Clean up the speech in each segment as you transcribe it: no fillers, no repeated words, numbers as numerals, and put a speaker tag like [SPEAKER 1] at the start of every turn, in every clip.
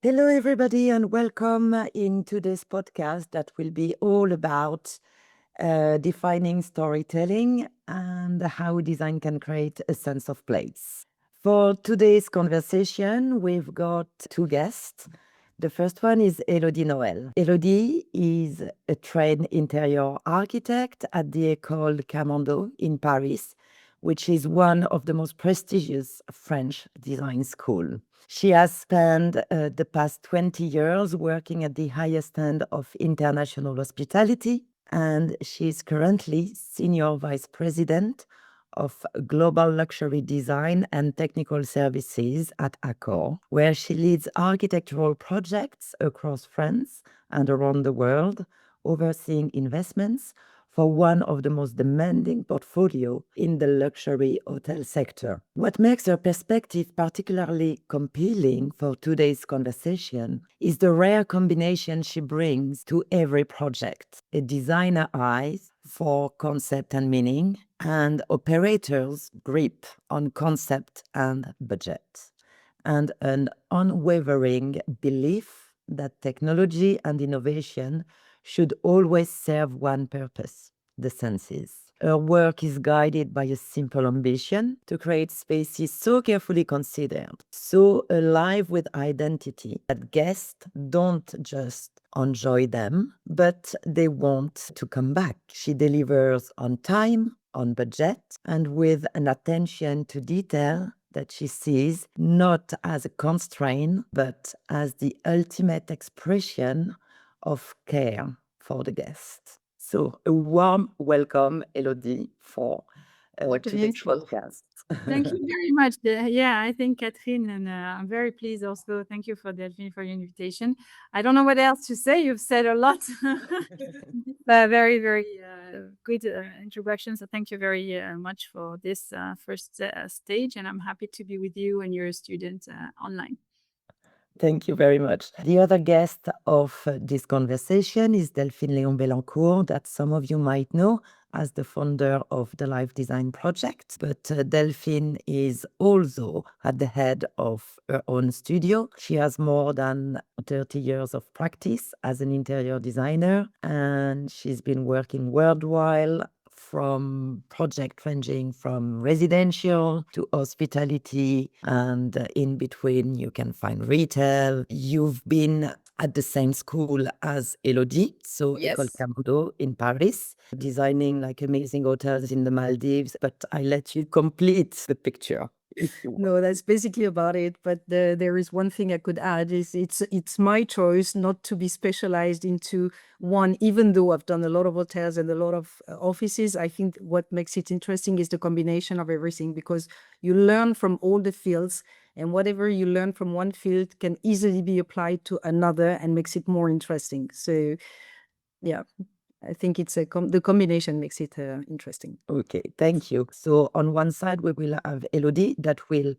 [SPEAKER 1] Hello, everybody, and welcome in today's podcast that will be all about defining storytelling and how design can create a sense of place. For today's conversation, we've got two guests. The first one is Elodie Noël. Elodie is a trained interior architect at the École Camando in Paris, which is one of the most prestigious French design schools. She has spent the past 20 years working at the highest end of international hospitality, and she is currently Senior Vice President of Global Luxury Design and Technical Services at Accor, where she leads architectural projects across France and around the world, overseeing investments for one of the most demanding portfolio in the luxury hotel sector. What makes her perspective particularly compelling for today's conversation is the rare combination she brings to every project: a designer eyes for concept and meaning, and operators' grip on concept and budget, and an unwavering belief that technology and innovation should always serve one purpose: the senses. Her work is guided by a simple ambition to create spaces so carefully considered, so alive with identity, that guests don't just enjoy them, but they want to come back. She delivers on time, on budget, and with an attention to detail that she sees not as a constraint, but as the ultimate expression of care for the guest. So a warm welcome, Elodie, for today's
[SPEAKER 2] Beautiful.
[SPEAKER 1] podcast.
[SPEAKER 2] Thank you very much. Yeah, I think Catherine, and I'm very pleased also. Thank you for Delphine for your invitation. I don't know what else to say. You've said a lot. Very, very good introduction. So thank you very much for this first stage. And I'm happy to be with you and your student online.
[SPEAKER 1] Thank you very much. The other guest of this conversation is Delphine Leon that some of you might know as the founder of the Life Design Project. But Delphine is also at the head of her own studio. She has more than 30 years of practice as an interior designer, and she's been working worldwide from project ranging from residential to hospitality, and in between you can find retail. You've been at the same school as Elodie, so École
[SPEAKER 2] Yes.
[SPEAKER 1] Cambudo in Paris, designing like amazing hotels in the Maldives, but I let you complete the picture if you want.
[SPEAKER 2] No, that's basically about it. But there is one thing I could add is it's my choice not to be specialized into one, even though I've done a lot of hotels and a lot of offices. I think what makes it interesting is the combination of everything, because you learn from all the fields, and whatever you learn from one field can easily be applied to another and makes it more interesting. So yeah, I think it's the combination makes it interesting.
[SPEAKER 1] Okay, thank you. So on one side, we will have Elodie that will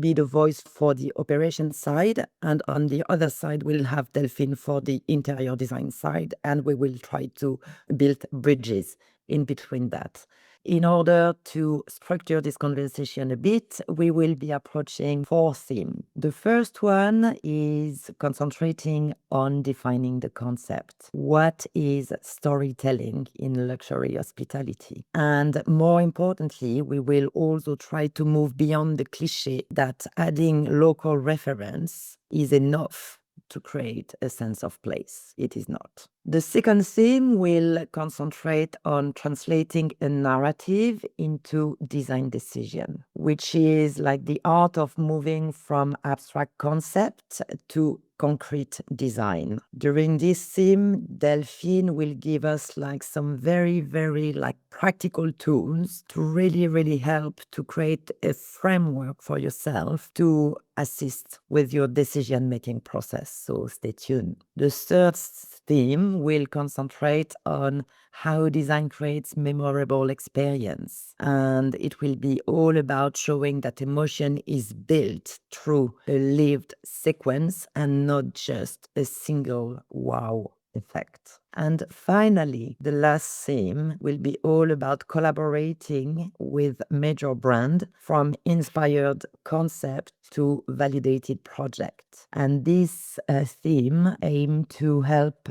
[SPEAKER 1] be the voice for the operation side, and on the other side, we'll have Delphine for the interior design side, and we will try to build bridges in between that. In order to structure this conversation a bit, we will be approaching four themes. The first one is concentrating on defining the concept. What is storytelling in luxury hospitality? And more importantly, we will also try to move beyond the cliche that adding local reference is enough to create a sense of place. It is not. The second theme will concentrate on translating a narrative into design decision, which is like the art of moving from abstract concept to concrete design. During this theme, Delphine will give us like some very, very like practical tools to really help to create a framework for yourself to assist with your decision-making process. So stay tuned. The third theme will concentrate on how design creates memorable experience. And it will be all about showing that emotion is built through a lived sequence and not just a single wow effect. And finally, the last theme will be all about collaborating with major brand from inspired concept to validated project. And this theme aim to help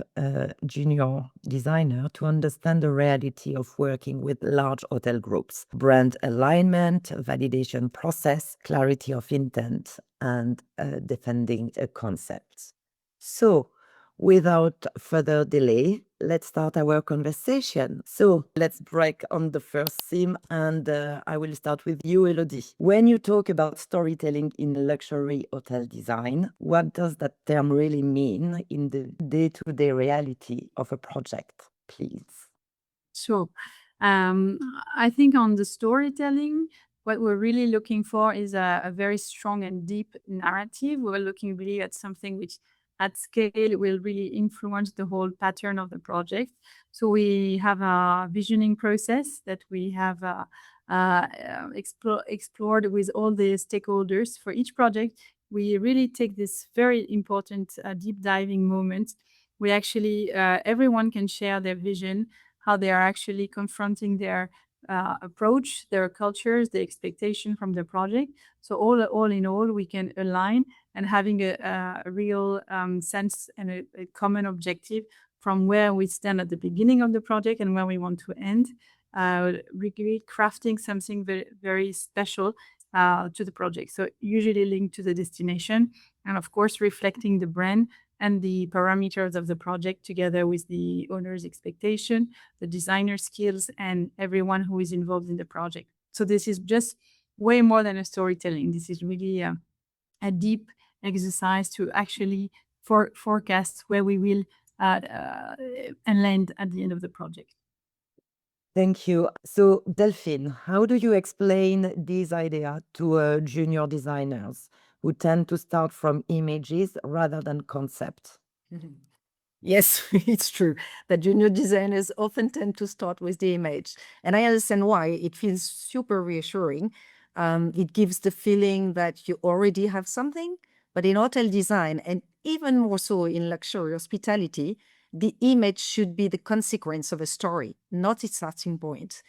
[SPEAKER 1] junior designer to understand the reality of working with large hotel groups, brand alignment, validation process, clarity of intent, and defending a concept. So, without further delay, let's start our conversation. So let's break on the first theme, and I will start with you, Elodie. When you talk about storytelling in luxury hotel design, what does that term really mean in the day-to-day reality of a project, please?
[SPEAKER 3] Sure. I think on the storytelling, what we're really looking for is a very strong and deep narrative. We're looking really at something which at scale will really influence the whole pattern of the project. So we have a visioning process that we have explored with all the stakeholders for each project. We really take this very important deep diving moment. We actually, everyone can share their vision, how they are actually confronting their approach, their cultures, the expectation from the project. So all in all, we can align and having a real sense and a common objective from where we stand at the beginning of the project and where we want to end. Really crafting something very, very special to the project. So usually linked to the destination, and of course reflecting the brand and the parameters of the project together with the owner's expectation, the designer skills, and everyone who is involved in the project. So this is just way more than a storytelling. This is really a deep exercise to actually forecast where we will and land at the end of the project.
[SPEAKER 1] Thank you. So, Delphine, how do you explain this idea to junior designers who tend to start from images rather than concept?
[SPEAKER 2] Yes, it's true that junior designers often tend to start with the image. And I understand why. It feels super reassuring. It gives the feeling that you already have something. But in hotel design, and even more so in luxury hospitality, the image should be the consequence of a story, not its starting point.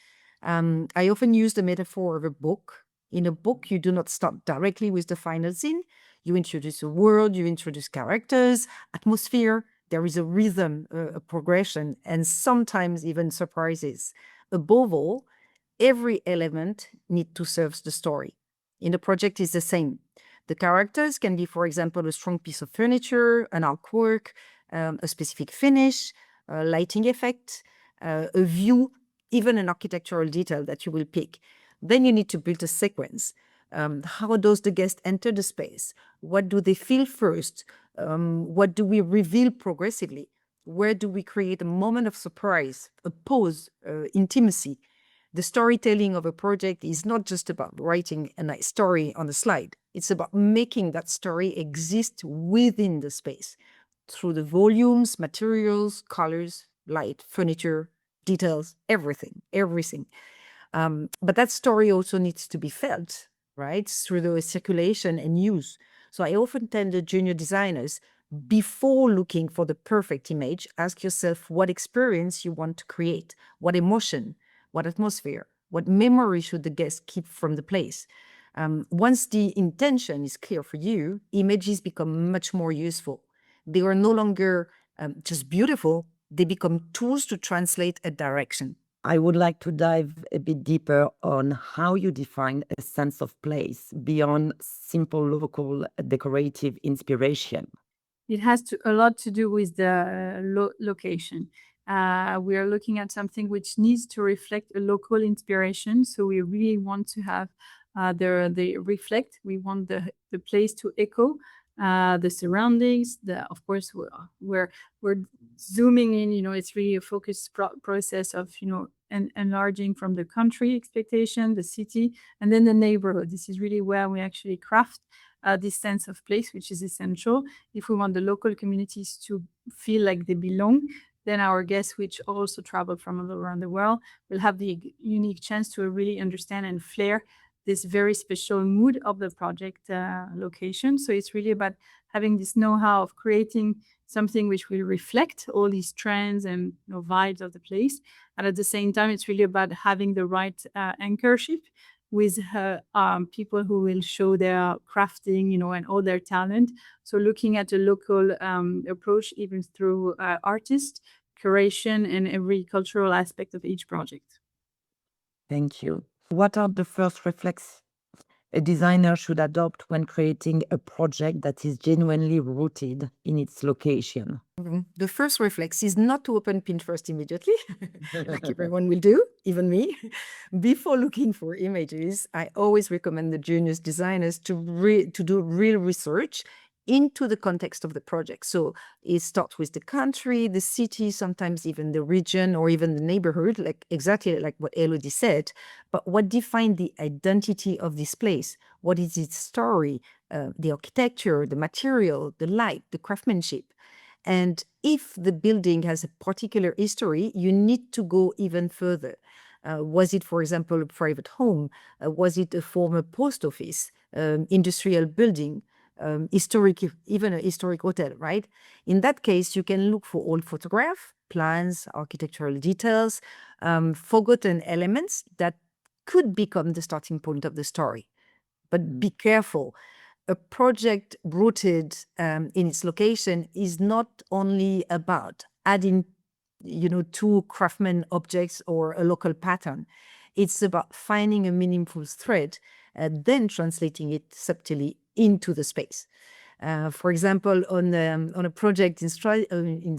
[SPEAKER 2] I often use the metaphor of a book. In a book, you do not start directly with the final scene. You introduce a world, you introduce characters, atmosphere. There is a rhythm, a progression, and sometimes even surprises. Above all, every element needs to serve the story. In the project, it's the same. The characters can be, for example, a strong piece of furniture, an artwork, a specific finish, a lighting effect, a view, even an architectural detail that you will pick. Then you need to build a sequence. How does the guest enter the space? What do they feel first? What do we reveal progressively? Where do we create a moment of surprise, a pause, intimacy? The storytelling of a project is not just about writing a nice story on a slide. It's about making that story exist within the space through the volumes, materials, colors, light, furniture, details, everything. But that story also needs to be felt, right? Through the circulation and use. So I often tell the junior designers, before looking for the perfect image, ask yourself what experience you want to create, what emotion, what atmosphere, what memory should the guest keep from the place. Once the intention is clear for you, images become much more useful. They are no longer just beautiful, they become tools to translate a direction.
[SPEAKER 1] I would like to dive a bit deeper on how you define a sense of place beyond simple local decorative inspiration.
[SPEAKER 3] It has a lot to do with the location. We are looking at something which needs to reflect a local inspiration. So we really want to have the reflect. We want the place to echo the surroundings. Of course, we're zooming in. It's really a focused process of enlarging from the country expectation, the city, and then the neighborhood. This is really where we actually craft this sense of place, which is essential. If we want the local communities to feel like they belong, then our guests, which also travel from all around the world, will have the unique chance to really understand and flair this very special mood of the project location. So it's really about having this know-how of creating something which will reflect all these trends and vibes of the place. And at the same time, it's really about having the right anchorship with people who will show their crafting, and all their talent. So looking at a local approach, even through artists, curation, and every cultural aspect of each project.
[SPEAKER 1] Thank you. What are the first reflex a designer should adopt when creating a project that is genuinely rooted in its location?
[SPEAKER 2] The first reflex is not to open Pinterest immediately, like everyone will do, even me. Before looking for images, I always recommend the junior designers to do real research into the context of the project. So it starts with the country, the city, sometimes even the region or even the neighborhood, like exactly like what Elodie said. But what defines the identity of this place? What is its story? The architecture, the material, the light, the craftsmanship. And if the building has a particular history, you need to go even further. Was it, for example, a private home? Was it a former post office, industrial building, even a historic hotel, right? In that case, you can look for old photographs, plans, architectural details, forgotten elements that could become the starting point of the story. But be careful. A project rooted in its location is not only about adding, two craftsman objects or a local pattern. It's about finding a meaningful thread, then translating it subtly into the space. For example, on a project in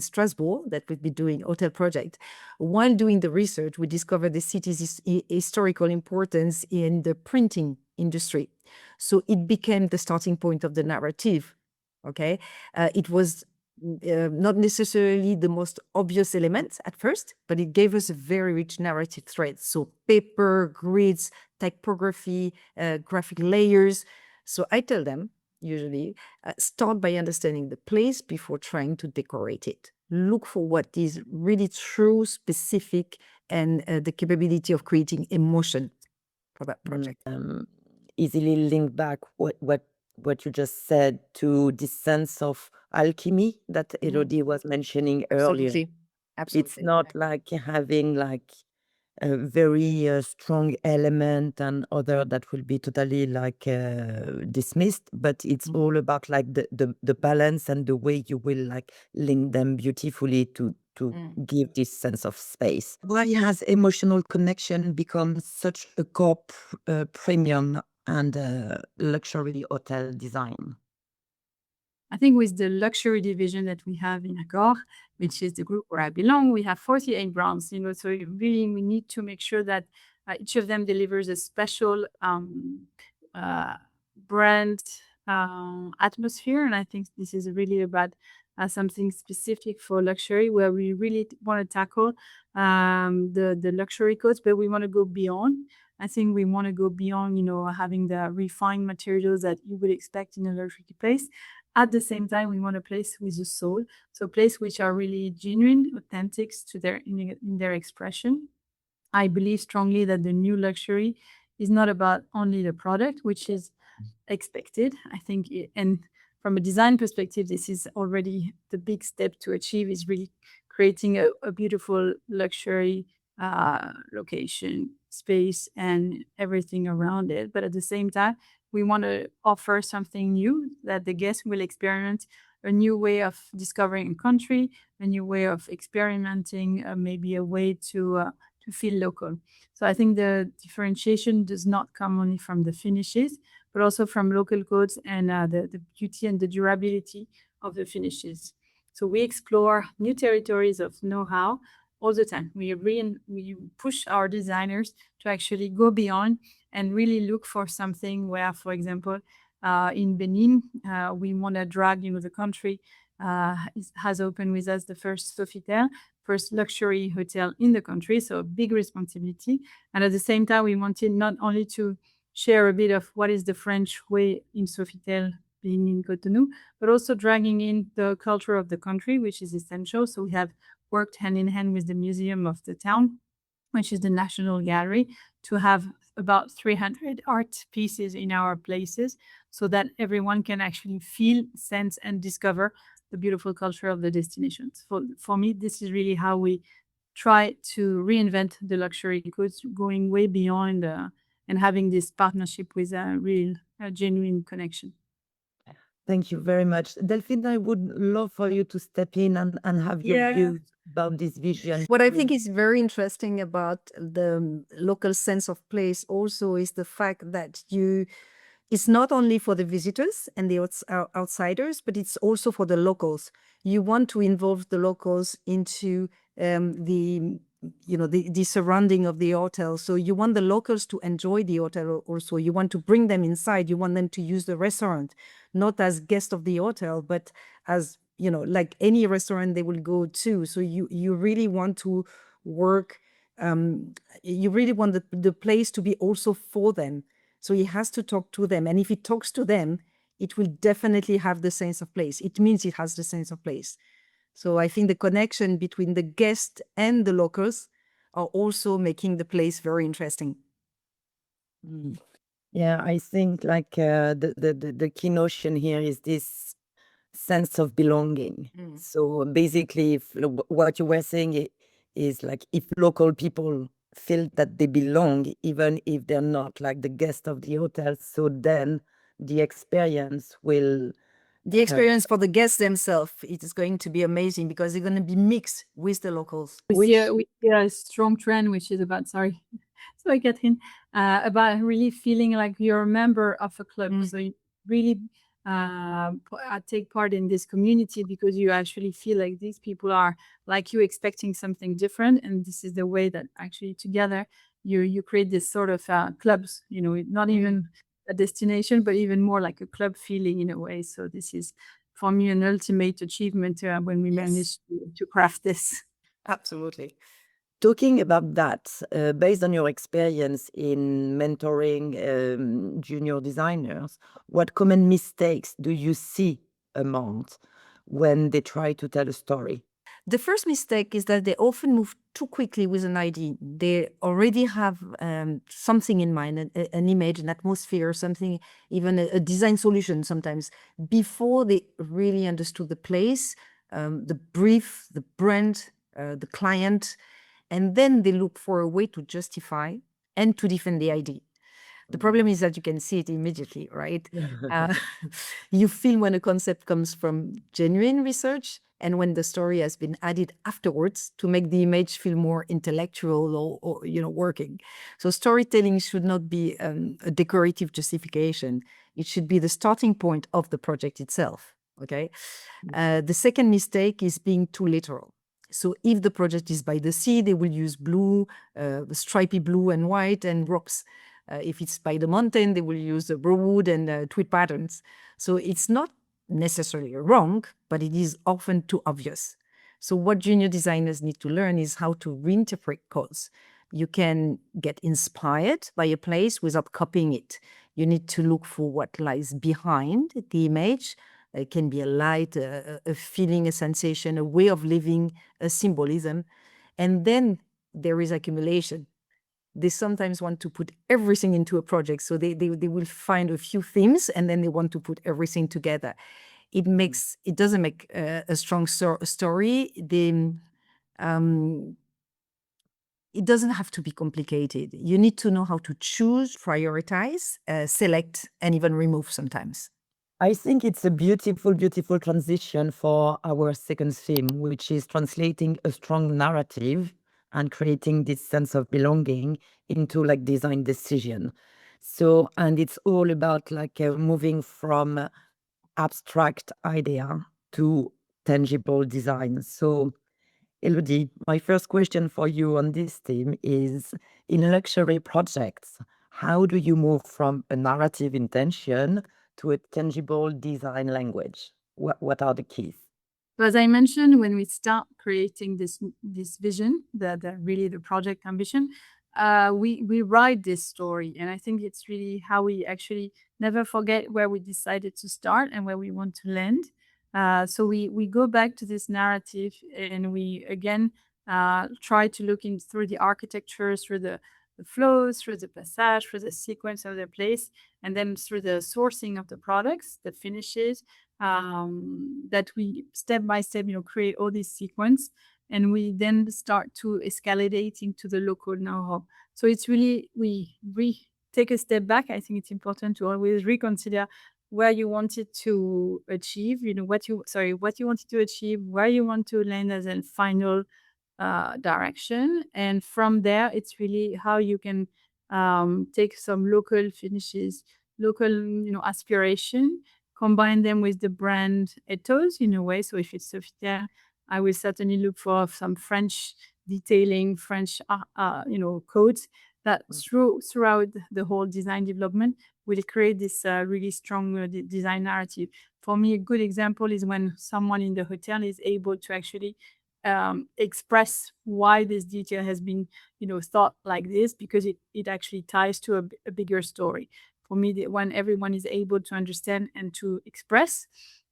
[SPEAKER 2] Strasbourg that we'd be doing, hotel project, while doing the research, we discovered the city's historical importance in the printing industry. So it became the starting point of the narrative. Okay, it was not necessarily the most obvious element at first, but it gave us a very rich narrative thread. So paper, grids, typography, graphic layers. So I tell them usually start by understanding the place before trying to decorate it. Look for what is really true, specific, and the capability of creating emotion for that project.
[SPEAKER 1] Easily link back what you just said to this sense of alchemy that Elodie was mentioning earlier.
[SPEAKER 2] Absolutely.
[SPEAKER 1] It's not like having like a very strong element and other that will be totally like dismissed, but it's all about like the balance and the way you will like link them beautifully to give this sense of space. Why has emotional connection become such a core premium and luxury hotel design?
[SPEAKER 3] I think with the luxury division that we have in Accor, which is the group where I belong, we have 48 brands, so really we need to make sure that each of them delivers a special brand atmosphere. And I think this is really about something specific for luxury, where we really want to tackle the luxury codes, but we want to go beyond. I think we want to go beyond, having the refined materials that you would expect in a luxury place. At the same time, we want a place with a soul, so a place which are really genuine, authentic to in their expression. I believe strongly that the new luxury is not about only the product, which is expected. I think, and from a design perspective, this is already the big step to achieve, is really creating a beautiful luxury location, space, and everything around it. But at the same time, we want to offer something new that the guests will experiment, a new way of discovering a country, a new way of experimenting, maybe a way to feel local. So I think the differentiation does not come only from the finishes, but also from local codes and the beauty and the durability of the finishes. So we explore new territories of know-how all the time. We push our designers to actually go beyond and really look for something where, for example, in Benin, we want to drag, the country has opened with us the first Sofitel, first luxury hotel in the country, so a big responsibility. And at the same time, we wanted not only to share a bit of what is the French way in Sofitel being in Cotonou, but also dragging in the culture of the country, which is essential. So we have worked hand in hand with the museum of the town, which is the National Gallery, to have about 300 art pieces in our places so that everyone can actually feel, sense, and discover the beautiful culture of the destinations. For me, this is really how we try to reinvent the luxury goods, going way beyond and having this partnership with a real, genuine connection.
[SPEAKER 1] Thank you very much. Delphine, I would love for you to step in and have your
[SPEAKER 2] Yeah.
[SPEAKER 1] views about this vision.
[SPEAKER 2] What I think is very interesting about the local sense of place also is the fact that it's not only for the visitors and the outsiders, but it's also for the locals. You want to involve the locals into the surrounding of the hotel. So you want the locals to enjoy the hotel also. You want to bring them inside. You want them to use the restaurant, not as guests of the hotel, but as, like any restaurant they will go to. So you really want to work, you really want the place to be also for them. So he has to talk to them. And if he talks to them, it will definitely have the sense of place. It means it has the sense of place. So I think the connection between the guest and the locals are also making the place very interesting.
[SPEAKER 1] Yeah, I think like the key notion here is this sense of belonging. So basically, if what you were saying is like if local people feel that they belong, even if they're not like the guest of the hotel, so then the experience will.
[SPEAKER 2] The experience for the guests themselves, it is going to be amazing because they're going to be mixed with the locals.
[SPEAKER 3] We see a strong trend, which is about, sorry, Catherine, about really feeling like you're a member of a club. So you really take part in this community because you actually feel like these people are like you, expecting something different. And this is the way that actually together you create this sort of clubs, not even a destination, but even more like a club feeling in a way. So this is, for me, an ultimate achievement when we managed to craft this.
[SPEAKER 2] Absolutely.
[SPEAKER 1] Talking about that, based on your experience in mentoring junior designers, what common mistakes do you see amongst when they try to tell a story?
[SPEAKER 2] The first mistake is that they often move too quickly with an idea. They already have something in mind, an image, an atmosphere, something, even a design solution sometimes, before they really understood the place, the brief, the brand, the client, and then they look for a way to justify and to defend the idea. The problem is that you can see it immediately, right? You feel when a concept comes from genuine research and when the story has been added afterwards to make the image feel more intellectual or working. So storytelling should not be a decorative justification. It should be the starting point of the project itself, okay? The second mistake is being too literal. So if the project is by the sea, they will use blue, stripy blue and white and rocks. If it's by the mountain, they will use wood and tweed patterns. So it's not necessarily wrong, but it is often too obvious. So what junior designers need to learn is how to reinterpret codes. You can get inspired by a place without copying it. You need to look for what lies behind the image. It can be a light, a feeling, a sensation, a way of living, a symbolism. And then there is accumulation. They sometimes want to put everything into a project. So they will find a few themes and then they want to put everything together. It doesn't make a strong story. It doesn't have to be complicated. You need to know how to choose, prioritize, select, and even remove sometimes.
[SPEAKER 1] I think it's a beautiful, beautiful transition for our second theme, which is translating a strong narrative and creating this sense of belonging into like design decision. So, and it's all about like moving from abstract idea to tangible design. So, Elodie, my first question for you on this theme is, in luxury projects, how do you move from a narrative intention to a tangible design language? What are the keys?
[SPEAKER 3] So as I mentioned, when we start creating this vision, really the project ambition, we write this story, and I think it's really how we actually never forget where we decided to start and where we want to land. So we go back to this narrative, and we again try to look in through the architecture, through the flows, through the passage, through the sequence of the place, and then through the sourcing of the products, the finishes, that we step by step, create all this sequence, and we then start to escalate into the local know-how. So it's really, we take a step back. I think it's important to always reconsider where you wanted to achieve, what you wanted to achieve, where you want to land as a final direction. And from there, it's really how you can take some local finishes, local, aspiration, combine them with the brand ethos in a way. So if it's Sofitel, I will certainly look for some French detailing, French, codes that throughout the whole design development will create this really strong design narrative. For me, a good example is when someone in the hotel is able to actually express why this detail has been, thought like this, because it actually ties to a bigger story. For me, when everyone is able to understand and to express,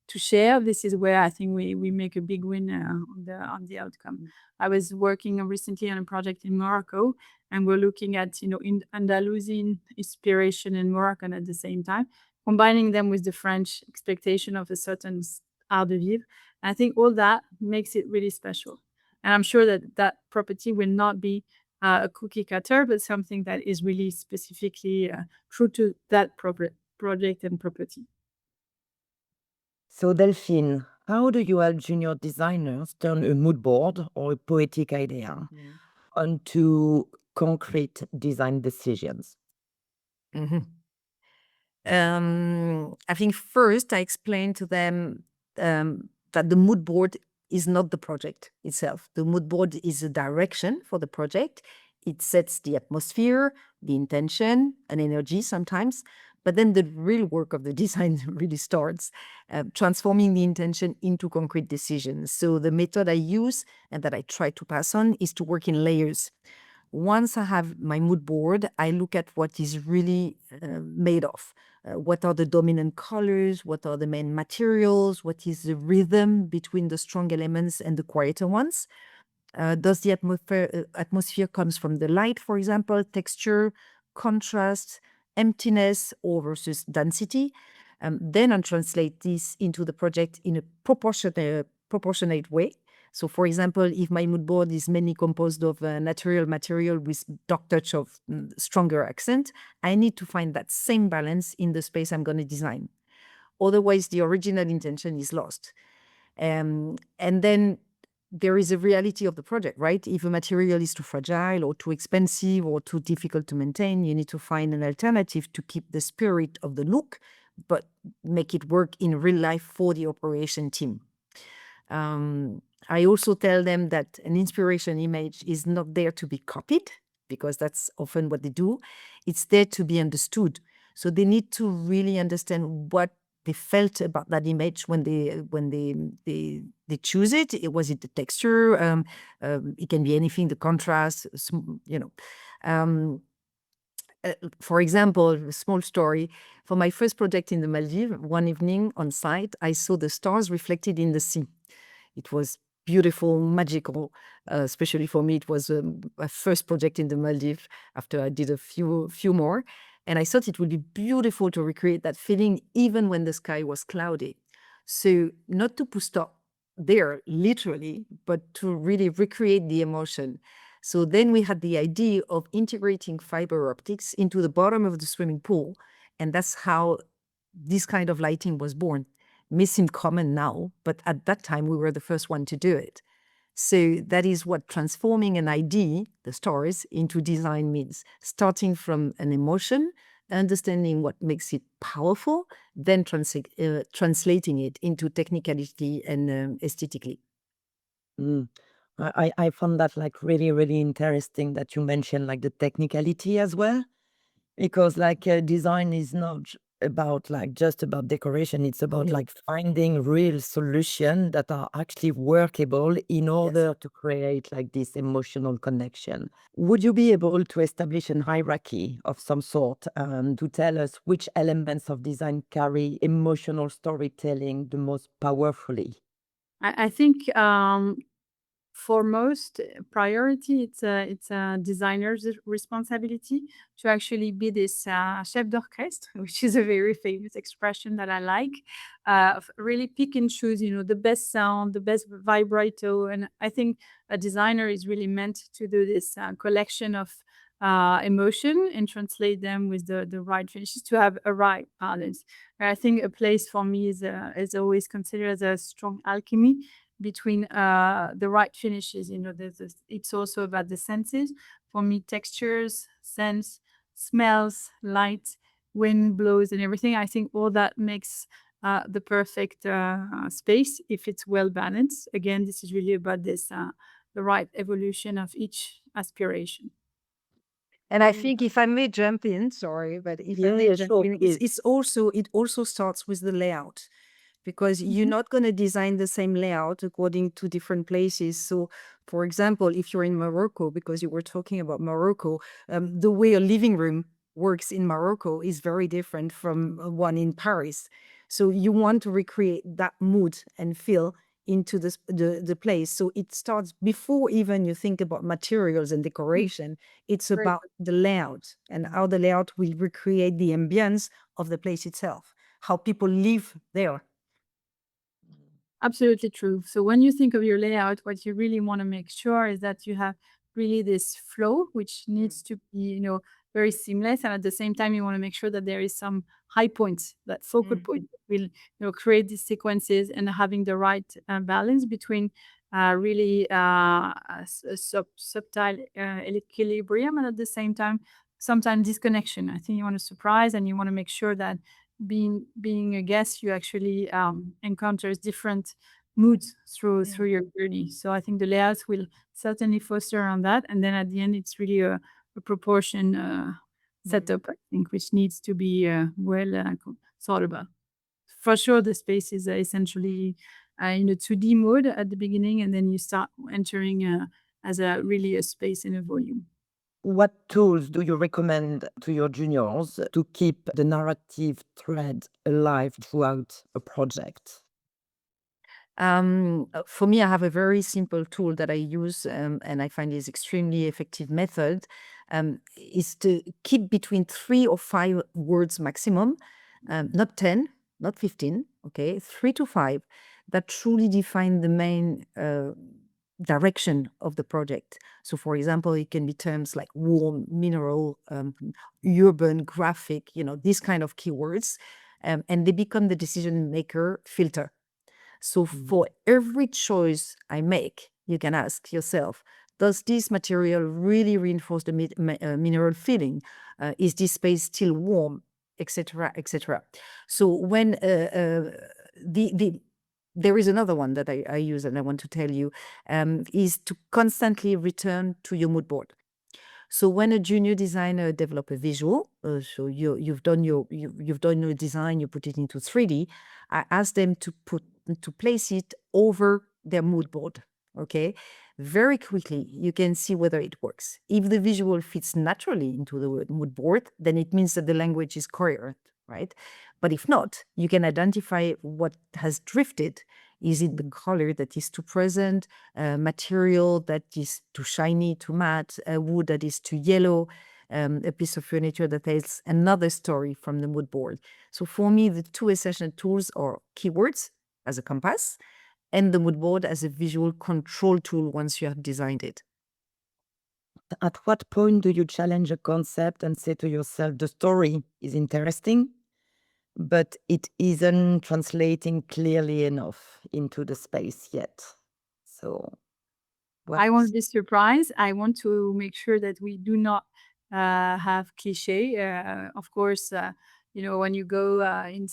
[SPEAKER 3] to share, this is where I think we make a big win on the outcome. I was working recently on a project in Morocco, and we're looking at, in Andalusian inspiration and Moroccan at the same time, combining them with the French expectation of a certain art de vivre. I think all that makes it really special. And I'm sure that property will not be a cookie cutter, but something that is really specifically true to that project and property.
[SPEAKER 1] So, Delphine, how do you help junior designers turn a mood board or a poetic idea onto concrete design decisions?
[SPEAKER 2] I think first I explained to them that the mood board is not the project itself. The mood board is a direction for the project. It sets the atmosphere, the intention, and energy sometimes. But then the real work of the design really starts transforming the intention into concrete decisions. So the method I use and that I try to pass on is to work in layers. Once I have my mood board, I look at what is really made of. What are the dominant colors? What are the main materials? What is the rhythm between the strong elements and the quieter ones? Does the atmosphere comes from the light, for example, texture, contrast, emptiness, or versus density? Then I translate this into the project in a proportionate way. So, for example, if my mood board is mainly composed of natural material with dark touch of stronger accent, I need to find that same balance in the space I'm going to design. Otherwise, the original intention is lost. And then there is a reality of the project, right? If a material is too fragile or too expensive or too difficult to maintain, you need to find an alternative to keep the spirit of the look, but make it work in real life for the operation team. I also tell them that an inspiration image is not there to be copied, because that's often what they do. It's there to be understood. So they need to really understand what they felt about that image when they choose it. Was it the texture? It can be anything, the contrast, for example, a small story. For my first project in the Maldives, one evening on site, I saw the stars reflected in the sea. It was beautiful, magical. Especially for me, it was my first project in the Maldives after I did a few more. And I thought it would be beautiful to recreate that feeling even when the sky was cloudy. So not to put stop there, literally, but to really recreate the emotion. So then we had the idea of integrating fiber optics into the bottom of the swimming pool. And that's how this kind of lighting was born. May seem common now, but at that time we were the first one to do it. So that is what transforming an idea, the stars, into design means. Starting from an emotion, understanding what makes it powerful, then translating it into technicality and aesthetically.
[SPEAKER 1] I found that like really, really interesting that you mentioned like the technicality as well, because like design is not about like just about decoration. It's about like finding real solutions that are actually workable in order to create like this emotional connection. Would you be able to establish a hierarchy of some sort to tell us which elements of design carry emotional storytelling the most powerfully?
[SPEAKER 3] I think For most priority, it's a designer's responsibility to actually be this chef d'orchestre, which is a very famous expression that I like. Really pick and choose, the best sound, the best vibrato, and I think a designer is really meant to do this collection of emotion and translate them with the right finishes to have a right balance. I think a place for me is always considered as a strong alchemy between the right finishes. It's also about the senses. For me, textures, scents, smells, light, wind blows, and everything. I think all that makes the perfect space if it's well balanced. Again, this is really about this the right evolution of each aspiration.
[SPEAKER 2] And I think if I may jump in, sorry, but if I
[SPEAKER 1] Yeah,
[SPEAKER 2] may
[SPEAKER 1] yeah,
[SPEAKER 2] jump
[SPEAKER 1] sure,
[SPEAKER 2] in,
[SPEAKER 1] please.
[SPEAKER 2] it also starts with the layout, because you're
[SPEAKER 3] Mhm.
[SPEAKER 2] not going to design the same layout according to different places. So, for example, if you're in Morocco, because you were talking about Morocco, the way a living room works in Morocco is very different from one in Paris. So you want to recreate that mood and feel into the place. So it starts before even you think about materials and decoration. It's
[SPEAKER 3] Great.
[SPEAKER 2] about the layout and how the layout will recreate the ambience of the place itself, how people live there.
[SPEAKER 3] Absolutely true. So when you think of your layout, what you really want to make sure is that you have really this flow, which needs to be, very seamless. And at the same time, you want to make sure that there is some high points, that focal point that will, create these sequences and having the right balance between really a subtle equilibrium and at the same time, sometimes disconnection. I think you want to surprise and you want to make sure that being a guest, you actually encounters different moods through your journey. So I think the layouts will certainly foster on that, and then at the end, it's really a proportion setup, I think, which needs to be well thought about. For sure, the space is essentially in a 2D mode at the beginning, and then you start entering as a really a space and a volume.
[SPEAKER 1] What tools do you recommend to your juniors to keep the narrative thread alive throughout a project?
[SPEAKER 2] For me, I have a very simple tool that I use, and I find is extremely effective method, is to keep between 3 or 5 words maximum, not 10, not 15, okay, 3 to 5, that truly define the main direction of the project. So, for example, it can be terms like warm, mineral, urban, graphic, these kind of keywords, and they become the decision maker filter. So for every choice I make, you can ask yourself, does this material really reinforce the mineral feeling? Is this space still warm, etc., etc.? So when there is another one that I use and I want to tell you, is to constantly return to your mood board. So when a junior designer develop a visual, so you've done your design, you put it into 3D. I ask them to place it over their mood board. Okay, very quickly you can see whether it works. If the visual fits naturally into the mood board, then it means that the language is coherent, right? But if not, you can identify what has drifted. Is it the color that is too present? Material that is too shiny, too matte, wood that is too yellow, a piece of furniture that tells another story from the mood board. So for me, the two essential tools are keywords as a compass and the mood board as a visual control tool once you have designed it.
[SPEAKER 1] At what point do you challenge a concept and say to yourself, the story is interesting, but it isn't translating clearly enough into the space yet? So, what?
[SPEAKER 3] I won't be surprised. I want to make sure that we do not have cliche. Of course, when you go in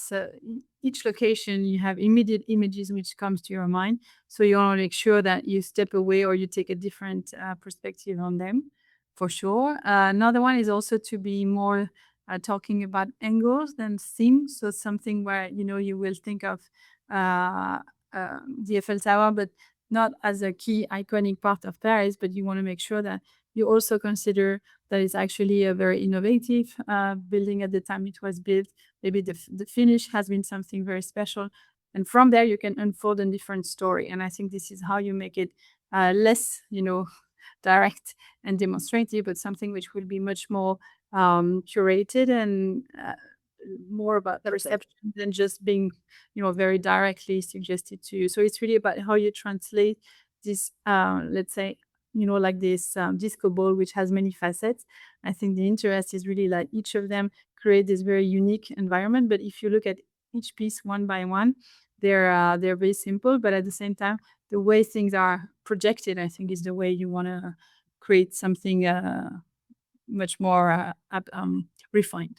[SPEAKER 3] each location, you have immediate images which comes to your mind. So you want to make sure that you step away or you take a different perspective on them, for sure. Another one is also to be more talking about angles than themes. So something where you will think of uh, the Eiffel Tower, but not as a key iconic part of Paris, but you want to make sure that you also consider that it's actually a very innovative building at the time it was built. Maybe the finish has been something very special. And from there, you can unfold a different story. And I think this is how you make it less, direct and demonstrative, but something which will be much more curated and more about the perception than just being, very directly suggested to you. So it's really about how you translate this, let's say, like this disco ball, which has many facets. I think the interest is really like each of them create this very unique environment. But if you look at each piece one by one, they're very simple, but at the same time, the way things are projected, I think, is the way you want to create something much more refined.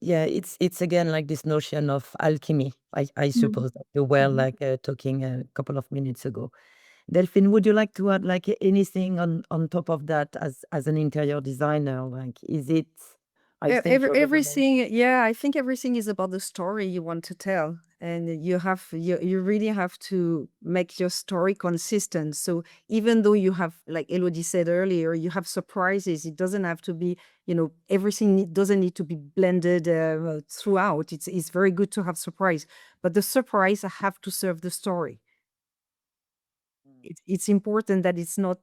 [SPEAKER 1] Yeah, it's again like this notion of alchemy, I suppose, that you were
[SPEAKER 3] Mhm.
[SPEAKER 1] like talking a couple of minutes ago. Delphine, would you like to add like anything on top of that as an interior designer? Like, is it? I think you already mentioned.
[SPEAKER 2] Everything, yeah, I think everything is about the story you want to tell, and you really have to make your story consistent. So even though you have, like Elodie said earlier, you have surprises, it doesn't have to be, everything doesn't need to be blended throughout. It's very good to have surprise, but the surprise have to serve the story. It's important that it's not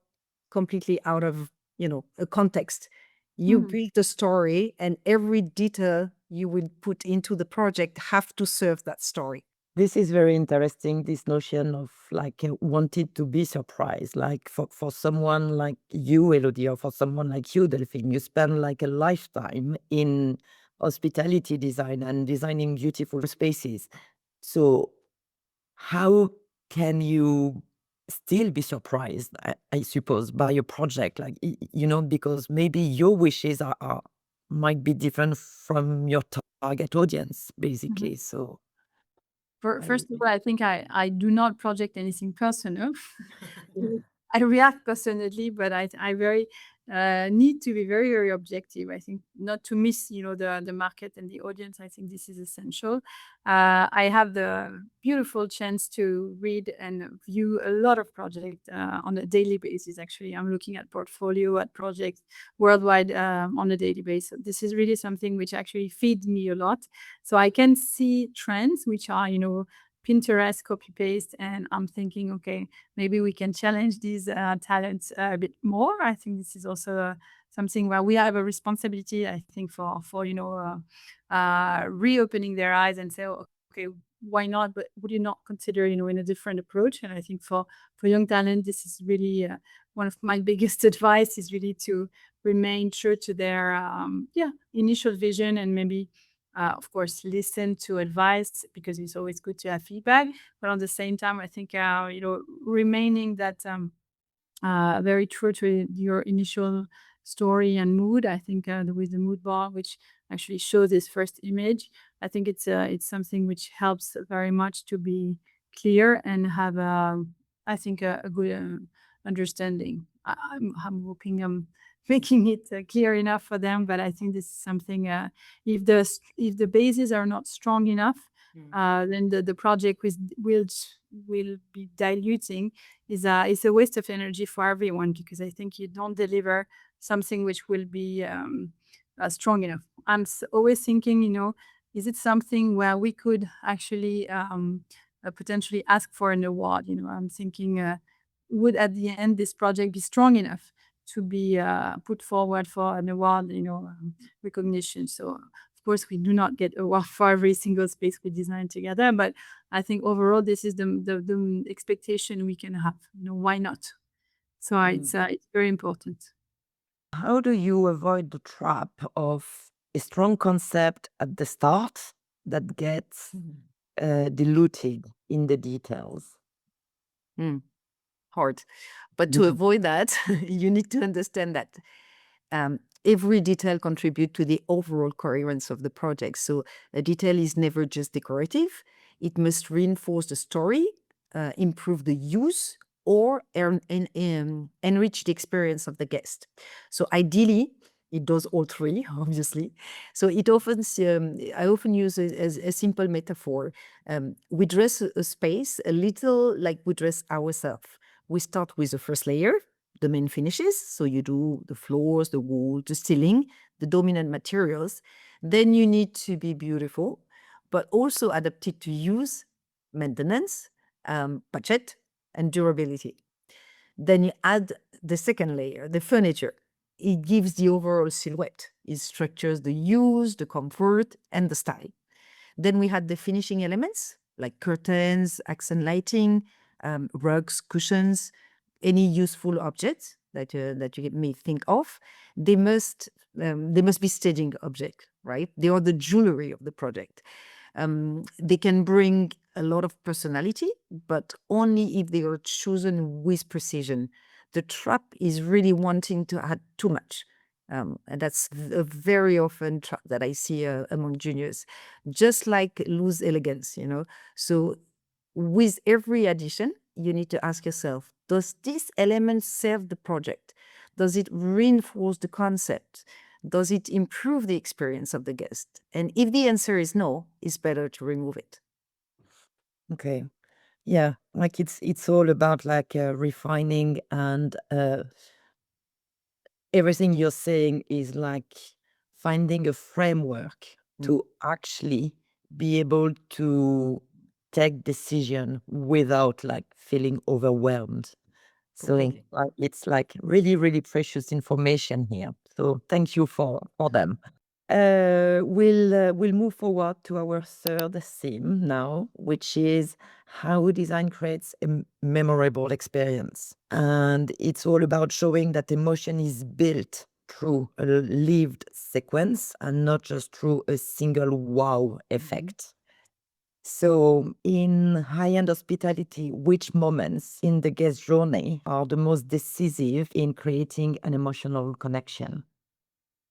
[SPEAKER 2] completely out of, a context. You
[SPEAKER 3] Mhm.
[SPEAKER 2] build the story, and every detail you will put into the project have to serve that story.
[SPEAKER 1] This is very interesting, this notion of like wanted to be surprised. Like for someone like you, Elodie, or for someone like you, Delphine, you spend like a lifetime in hospitality design and designing beautiful spaces. So how can you still be surprised, I suppose, by your project? Like, because maybe your wishes are might be different from your target audience,
[SPEAKER 3] Mhm.
[SPEAKER 1] basically. So I,
[SPEAKER 3] First of all, I think I do not project anything personal. I react personally, but I very need to be very, very objective. I think not to miss, the market and the audience. I think this is essential. I have the beautiful chance to read and view a lot of projects on a daily basis. Actually, I'm looking at portfolio, at projects worldwide on a daily basis. This is really something which actually feeds me a lot. So I can see trends which are, Pinterest copy paste, and I'm thinking, okay, maybe we can challenge these talents a bit more. I think this is also something where we have a responsibility, I think, for reopening their eyes and say, oh, okay, why not? But would you not consider, in a different approach? And I think for young talent, this is really one of my biggest advice is really to remain true to their initial vision, and maybe of course listen to advice, because it's always good to have feedback, but at the same time, I think remaining that very true to your initial story and mood. I think with the mood board, which actually shows this first image, I think it's something which helps very much to be clear and have I think a good understanding. I'm hoping I'm making it clear enough for them, but I think this is something. If the bases are not strong enough, then the project will be diluting. Is a waste of energy for everyone, because I think you don't deliver something which will be strong enough. I'm always thinking, is it something where we could actually potentially ask for an award? I'm thinking, would at the end this project be strong enough to be put forward for an award, recognition? So of course, we do not get award for every single space we design together, but I think overall, this is the expectation we can have. Why not? So it's very important.
[SPEAKER 1] how do you avoid the trap of a strong concept at the start that gets diluted in the details?
[SPEAKER 2] Hard. But to avoid that, you need to understand that every detail contribute to the overall coherence of the project. So a detail is never just decorative. It must reinforce the story, improve the use, or enrich the experience of the guest. So ideally, it does all three, obviously. So I often use it as a simple metaphor. We dress a space a little like we dress ourselves. We start with the first layer, the main finishes. So you do the floors, the wall, the ceiling, the dominant materials. Then you need to be beautiful, but also adapted to use, maintenance, budget, and durability. Then you add the second layer, the furniture. It gives the overall silhouette. It structures the use, the comfort, and the style. Then we had the finishing elements like curtains, accent lighting, rugs, cushions, any useful objects that you may think of. They must be staging object, right? They are the jewelry of the project. They can bring a lot of personality, but only if they are chosen with precision. The trap is really wanting to add too much. And that's a very often trap that I see among juniors, just like loose elegance, you know. So with every addition, you need to ask yourself, does this element serve the project? Does it reinforce the concept? Does it improve the experience of the guest? And if the answer is no, it's better to remove it.
[SPEAKER 1] Okay. Yeah, like it's all about like refining and everything you're saying is like finding a framework to actually be able to take decision without like feeling overwhelmed. So
[SPEAKER 2] Completely.
[SPEAKER 1] it's like really, really precious information here. So thank you for them. We'll move forward to our third theme now, which is how design creates a memorable experience. And it's all about showing that emotion is built through a lived sequence and not just through a single wow effect. So, in high-end hospitality, which moments in the guest journey are the most decisive in creating an emotional connection?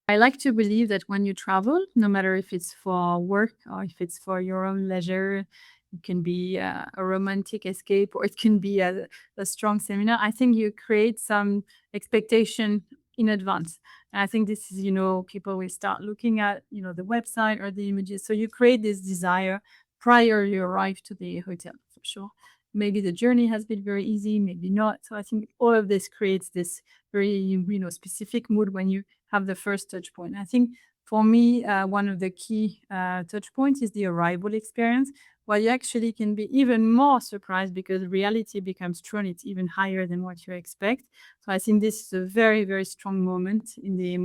[SPEAKER 3] I like to believe that when you travel, no matter if it's for work or if it's for your own leisure, it can be a romantic escape or it can be a strong seminar. I think you create some expectation in advance. And I think this is, people will start looking at, the website or the images. So you create this desire prior you arrive to the hotel, for sure. Maybe the journey has been very easy, maybe not. So I think all of this creates this very, specific mood when you have the first touch point. I think for me, one of the key touch points is the arrival experience, where you actually can be even more surprised because reality becomes true and it's even higher than what you expect. So I think this is a very, very strong moment in the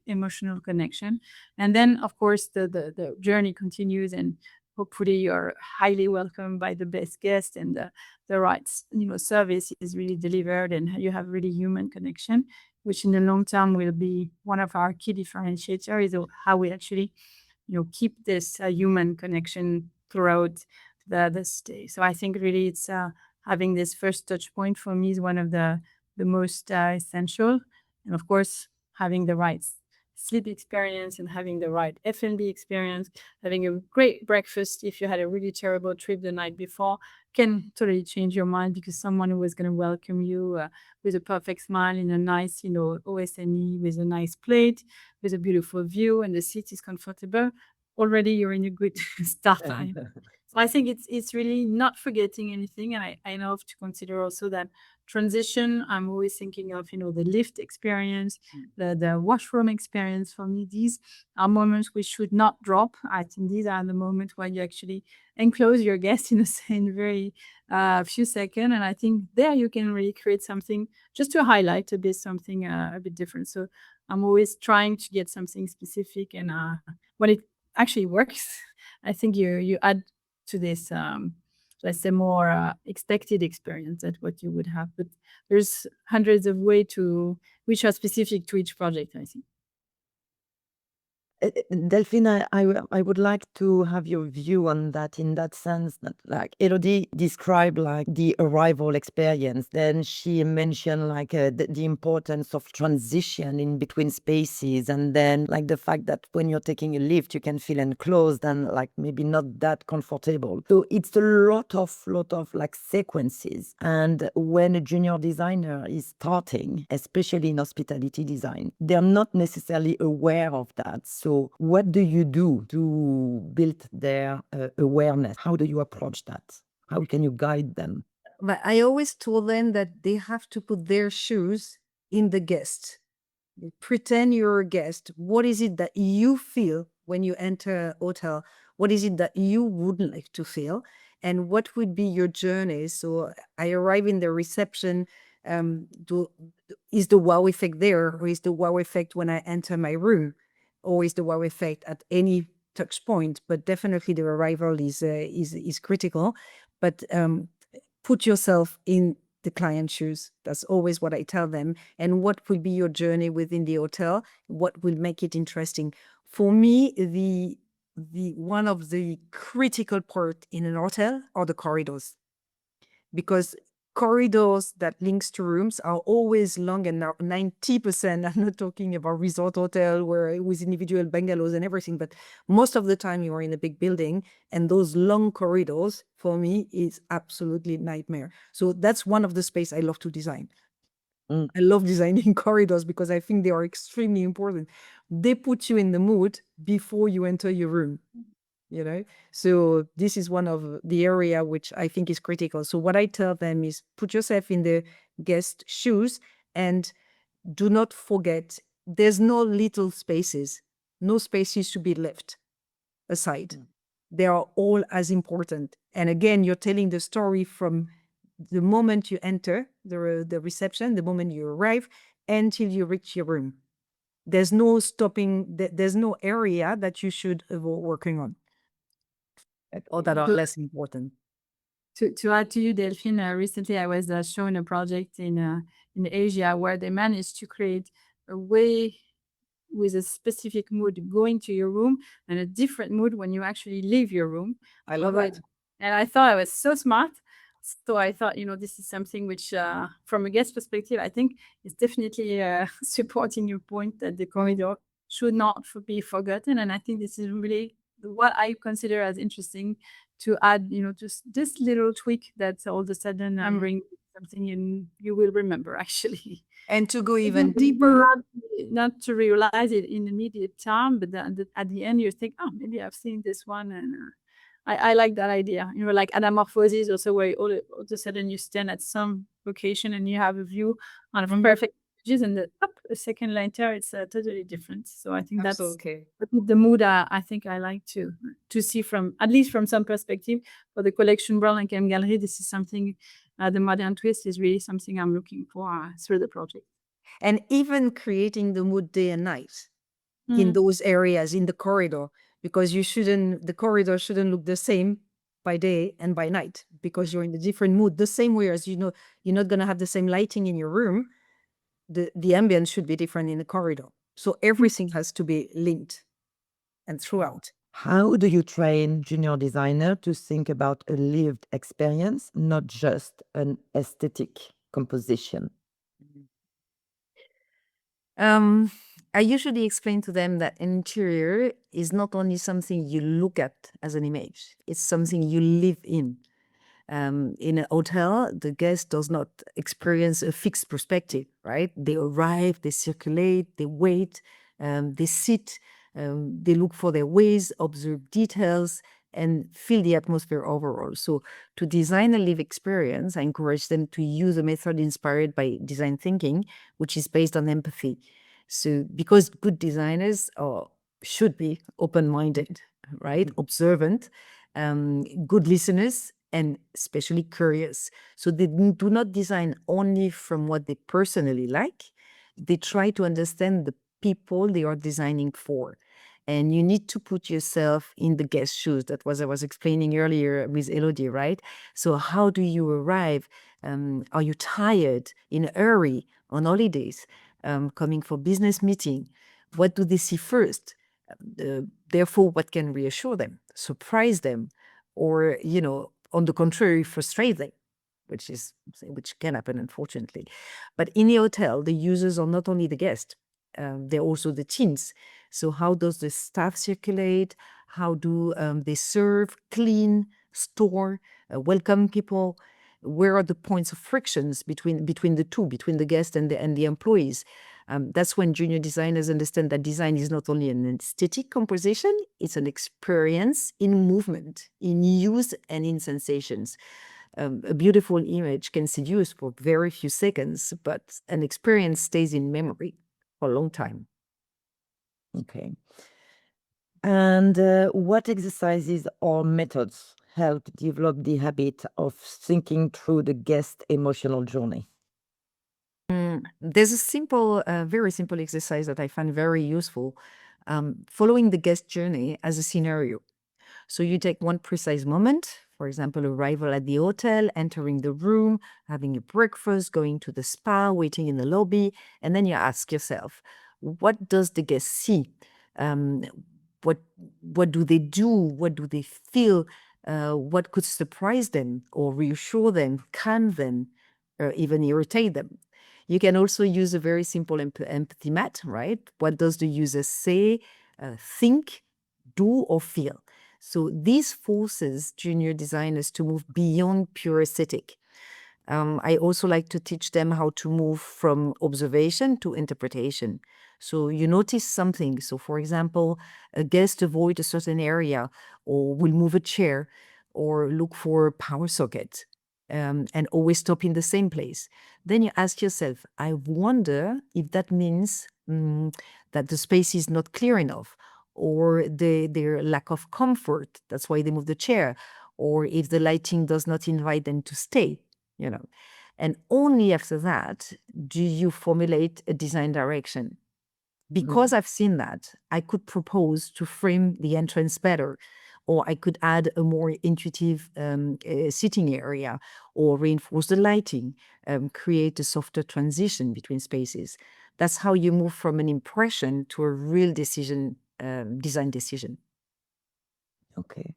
[SPEAKER 3] emotional connection. And then, of course, the journey continues and hopefully you're highly welcomed by the best guest and the right service is really delivered and you have really human connection, which in the long term will be one of our key differentiator is how we actually, keep this human connection throughout the stay. So I think really it's having this first touch point for me is one of the most essential. And of course, having the right sleep experience and having the right F&B experience, having a great breakfast if you had a really terrible trip the night before can totally change your mind because someone who is going to welcome you with a perfect smile in a nice, OSNE with a nice plate, with a beautiful view and the seat is comfortable, already you're in a good start time. So I think it's really not forgetting anything. And I love to consider also that transition. I'm always thinking of, the lift experience, the washroom experience. For me, these are moments we should not drop. I think these are the moments where you actually enclose your guest in very few seconds. And I think there you can really create something just to highlight a bit something a bit different. So I'm always trying to get something specific. And when it actually works, I think you add to this let's say more expected experience than what you would have, but there's hundreds of ways to which are specific to each project, I think.
[SPEAKER 1] Delphine, I would like to have your view on that in that sense that like Elodie described like the arrival experience. Then she mentioned like the importance of transition in between spaces. And then like the fact that when you're taking a lift, you can feel enclosed and like maybe not that comfortable. So it's a lot of like sequences. And when a junior designer is starting, especially in hospitality design, they're not necessarily aware of that. So what do you do to build their awareness? How do you approach that? How can you guide them?
[SPEAKER 2] But I always told them that they have to put their shoes in the guest. Pretend you're a guest. What is it that you feel when you enter a hotel? What is it that you would like to feel? And what would be your journey? So I arrive in the reception. Is the wow effect there, or is the wow effect when I enter my room, or is the wow effect at any touch point? But definitely the arrival is critical. But put yourself in the client's shoes. That's always what I tell them. And what will be your journey within the hotel? What will make it interesting? For me, the one of the critical part in an hotel are the corridors, because corridors that links to rooms are always long, and now 90%, I'm not talking about resort hotel where with individual bungalows and everything, but most of the time you are in a big building, and those long corridors for me is absolutely nightmare. So that's one of the space I love to design. I love designing corridors because I think they are extremely important. They put you in the mood before you enter your room. So this is one of the area which I think is critical. So what I tell them is put yourself in the guest shoes, and do not forget, there's no little spaces. No spaces should be left aside. They are all as important. And again, you're telling the story from the moment you enter the reception, the moment you arrive, until you reach your room. There's no stopping. There's no area that you should avoid working on, or that are less important.
[SPEAKER 3] To add to you, Delphine, recently I was showing a project in Asia where they managed to create a way with a specific mood going to your room and a different mood when you actually leave your room.
[SPEAKER 2] I love it.
[SPEAKER 3] And I thought I was so smart. So I thought, this is something which, from a guest perspective, I think is definitely supporting your point that the corridor should not be forgotten. And I think this is really what I consider as interesting to add, just this little tweak that all of a sudden bring something you will remember actually.
[SPEAKER 2] And to go even deeper.
[SPEAKER 3] Not to realize it in immediate time, but at the end you think, oh, maybe I've seen this one, and I like that idea. Like anamorphosis also, where all of a sudden you stand at some location and you have a view on a perfect images, and a second later it's totally different. So I think that's
[SPEAKER 2] okay.
[SPEAKER 3] the mood I think I like to see from, at least from some perspective. For the collection brand like M Gallery, this is something, the modern twist is really something I'm looking for through the project.
[SPEAKER 2] And even creating the mood day and night in those areas, in the corridor, because the corridor shouldn't look the same by day and by night, because you're in a different mood. The same way as you're not going to have the same lighting in your room, the ambience should be different in the corridor. So everything has to be linked and throughout.
[SPEAKER 1] How do you train junior designer to think about a lived experience, not just an aesthetic composition?
[SPEAKER 2] I usually explain to them that interior is not only something you look at as an image, it's something you live in. In a hotel, the guest does not experience a fixed perspective, right? They arrive, they circulate, they wait, they sit, they look for their ways, observe details, and feel the atmosphere overall. So to design a live experience, I encourage them to use a method inspired by design thinking, which is based on empathy. So because good designers should be open-minded, right? Observant, good listeners, and especially curious. So they do not design only from what they personally like. They try to understand the people they are designing for. And you need to put yourself in the guest shoes. That was I was explaining earlier with Elodie, right? So how do you arrive? Are you tired, in a hurry, on holidays, coming for business meeting? What do they see first? Therefore, what can reassure them, surprise them, or, on the contrary, frustrate them, which can happen, unfortunately. But in the hotel, the users are not only the guests, they're also the teams. So how does the staff circulate? How do they serve, clean, store, welcome people? Where are the points of frictions between the two, between the guest and the employees? That's when junior designers understand that design is not only an aesthetic composition, it's an experience in movement, in use, and in sensations. A beautiful image can seduce for very few seconds, but an experience stays in memory for a long time.
[SPEAKER 1] Okay. And what exercises or methods help develop the habit of thinking through the guest emotional journey?
[SPEAKER 2] There's a simple, very simple exercise that I find very useful. Following the guest journey as a scenario. So you take one precise moment, for example, arrival at the hotel, entering the room, having a breakfast, going to the spa, waiting in the lobby, and then you ask yourself, what does the guest see? Um, what what do they do? What do they feel? What could surprise them or reassure them, calm them, or even irritate them? You can also use a very simple empathy mat, right? What does the user say, think, do, or feel? So this forces junior designers to move beyond pure aesthetic. I also like to teach them how to move from observation to interpretation. So you notice something. So for example, a guest avoid a certain area or will move a chair or look for a power socket and always stop in the same place. Then you ask yourself, I wonder if that means that the space is not clear enough or their lack of comfort. That's why they move the chair. Or if the lighting does not invite them to stay, you know. And only after that do you formulate a design direction. Because I've seen that, I could propose to frame the entrance better, or I could add a more intuitive sitting area, or reinforce the lighting, create a softer transition between spaces. That's how you move from an impression to a real decision, design decision.
[SPEAKER 1] Okay.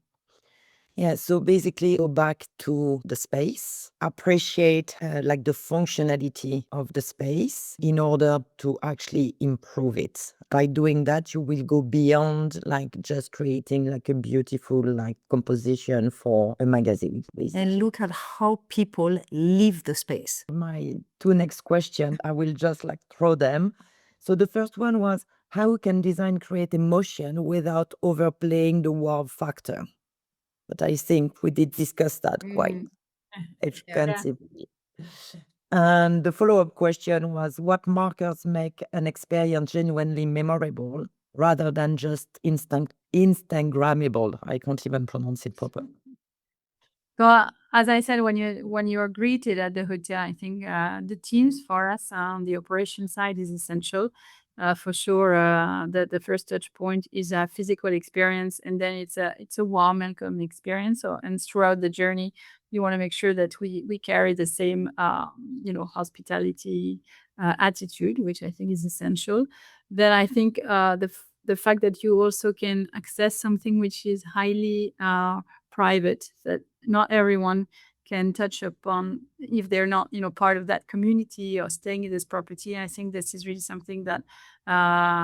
[SPEAKER 1] Yeah, so basically go back to the space, appreciate like the functionality of the space in order to actually improve it. By doing that, you will go beyond like just creating like a beautiful like composition for a magazine, basically.
[SPEAKER 2] And look at how people leave the space.
[SPEAKER 1] My two next questions, I will just like throw them. So the first one was, how can design create emotion without overplaying the wow factor? But I think we did discuss that quite extensively. And the follow-up question was, what markers make an experience genuinely memorable rather than just Instagrammable? I can't even pronounce it properly.
[SPEAKER 3] So as I said, when you are greeted at the hotel, I think the teams for us on the operation side is essential. For sure, the first touch point is a physical experience, and then it's a warm welcome experience. So, and throughout the journey, you want to make sure that we carry the same hospitality attitude, which I think is essential. Then I think the fact that you also can access something which is highly private, that not everyone can touch upon if they're not part of that community or staying in this property. I think this is really something that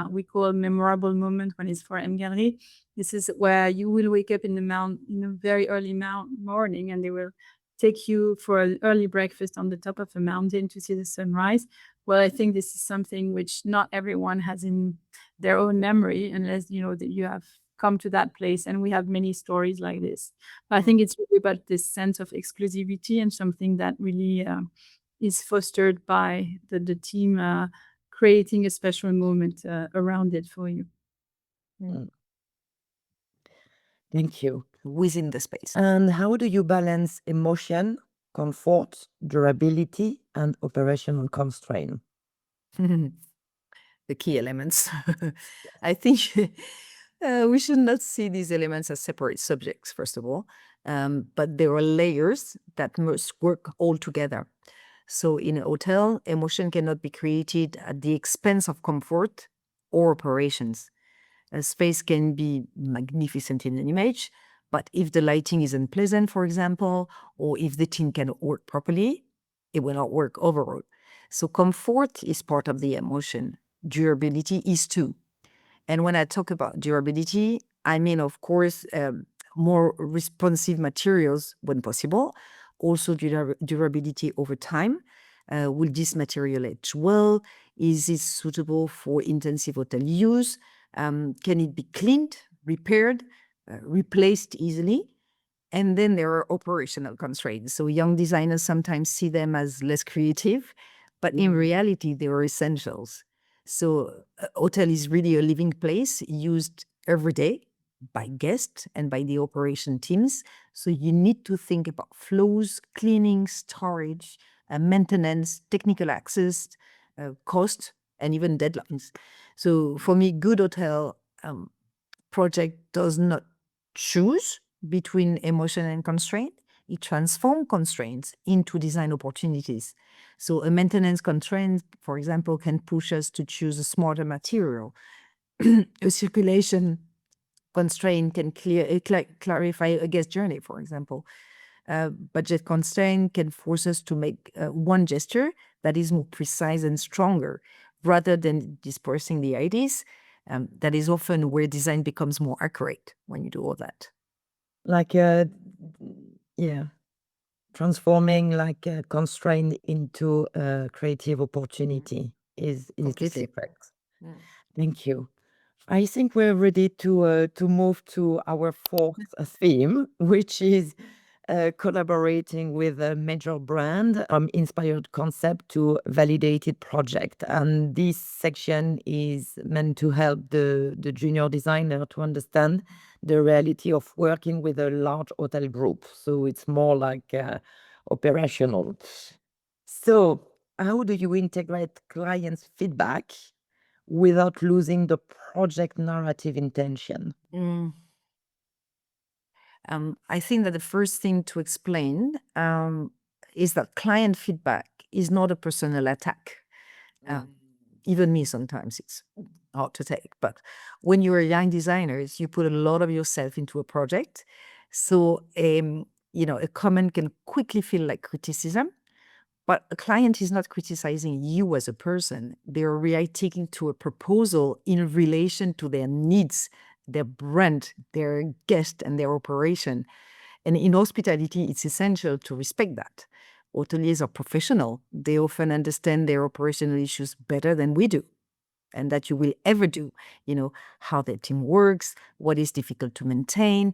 [SPEAKER 3] we call memorable moment when it's for M Gallery. This is where you will wake up in the very early morning, and they will take you for an early breakfast on the top of a mountain to see the sunrise. Well, I think this is something which not everyone has in their own memory, unless that you have come to that place, and we have many stories like this. But I think it's really about this sense of exclusivity and something that really is fostered by the team creating a special moment around it for you.
[SPEAKER 1] Thank you.
[SPEAKER 2] Within the space.
[SPEAKER 1] And how do you balance emotion, comfort, durability, and operational constraint?
[SPEAKER 2] The key elements. I think we should not see these elements as separate subjects, first of all, but there are layers that must work all together. So in a hotel, emotion cannot be created at the expense of comfort or operations. A space can be magnificent in an image, but if the lighting is unpleasant, for example, or if the team cannot work properly, it will not work overall. So comfort is part of the emotion. Durability is too. And when I talk about durability, I mean, of course, more responsive materials when possible. Also durability over time. Will this material age well? Is it suitable for intensive hotel use? Can it be cleaned, repaired, replaced easily? And then there are operational constraints. So young designers sometimes see them as less creative, but in reality, they are essentials. So a hotel is really a living place used every day by guests and by the operation teams. So you need to think about flows, cleaning, storage, maintenance, technical access, cost, and even deadlines. So for me, good hotel project does not choose between emotion and constraint. It transforms constraints into design opportunities. So a maintenance constraint, for example, can push us to choose a smarter material. A circulation constraint can clarify a guest journey, for example. Budget constraint can force us to make one gesture that is more precise and stronger, rather than dispersing the ideas. That is often where design becomes more accurate when you do all that.
[SPEAKER 1] Like, yeah, transforming like a constraint into a creative opportunity is the
[SPEAKER 2] Completely.
[SPEAKER 1] secret. Thank you. I think we're ready to move to our fourth theme, which is collaborating with a major brand from inspired concept to validated project. And this section is meant to help the junior designer to understand the reality of working with a large hotel group. So it's more like operational. So how do you integrate clients' feedback without losing the project narrative intention?
[SPEAKER 2] I think that the first thing to explain is that client feedback is not a personal attack. Even me, sometimes it's hard to take. But when you're a young designer, you put a lot of yourself into a project. So, a comment can quickly feel like criticism. But a client is not criticizing you as a person. They're reacting to a proposal in relation to their needs, their brand, their guest, and their operation. And in hospitality, it's essential to respect that. Hoteliers are professional. They often understand their operational issues better than we do, and that you will ever do, how their team works, what is difficult to maintain,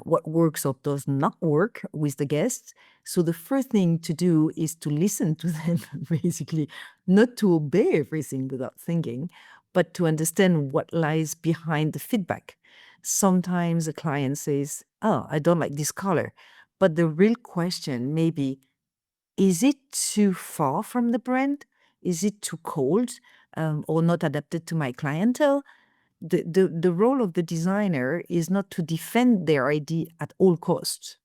[SPEAKER 2] what works or does not work with the guests. So the first thing to do is to listen to them, basically, not to obey everything without thinking, but to understand what lies behind the feedback. Sometimes a client says, "Oh, I don't like this color." But the real question may be, is it too far from the brand? Is it too cold, or not adapted to my clientele? The role of the designer is not to defend their idea at all costs.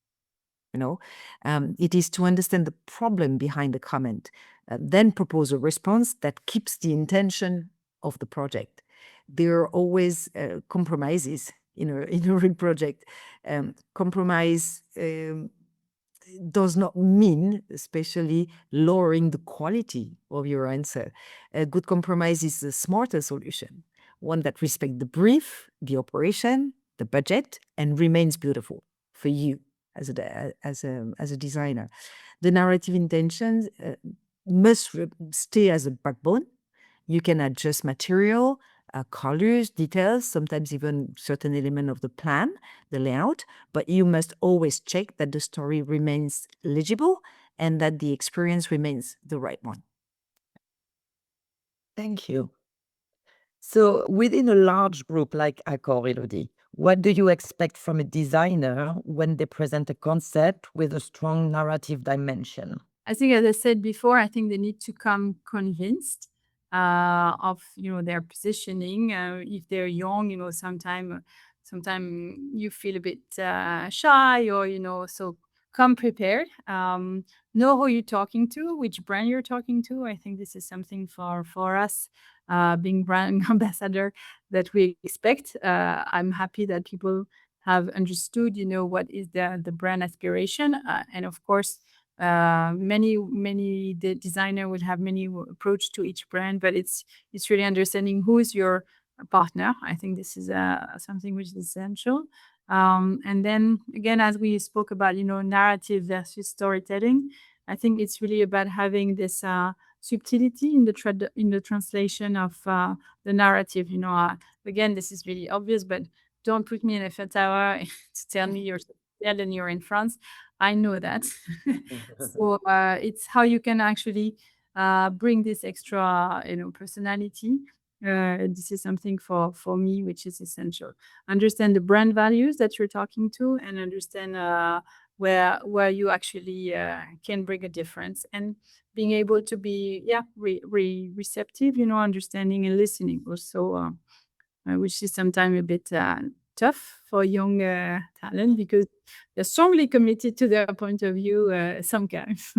[SPEAKER 2] It is to understand the problem behind the comment, then propose a response that keeps the intention of the project. There are always compromises in a real project. Compromise does not mean especially lowering the quality of your answer. A good compromise is a smarter solution, one that respects the brief, the operation, the budget, and remains beautiful for you as a designer. The narrative intentions must stay as a backbone. You can adjust material, colors, details, sometimes even certain element of the plan, the layout, but you must always check that the story remains legible and that the experience remains the right one.
[SPEAKER 1] Thank you. So within a large group like Accor, Elodie, what do you expect from a designer when they present a concept with a strong narrative dimension?
[SPEAKER 3] I think, as I said before, I think they need to come convinced of their positioning. If they're young, sometime you feel a bit shy, or so come prepared. Know who you're talking to, which brand you're talking to. I think this is something for us, being brand ambassador, that we expect. I'm happy that people have understood, what is the brand aspiration, and of course, many designer will have many approach to each brand, but it's really understanding who is your partner. I think this is something which is essential. And then again, as we spoke about, narrative versus storytelling, I think it's really about having this subtlety in the translation of the narrative. Again, this is really obvious, but don't put me in a fat tower to tell me you're in France. I know that. So it's how you can actually bring this extra, personality. This is something for me which is essential. Understand the brand values that you're talking to, and understand where you actually can bring a difference. And being able to be receptive, understanding and listening also, which is sometimes a bit tough for young talent because they're strongly committed to their point of view sometimes.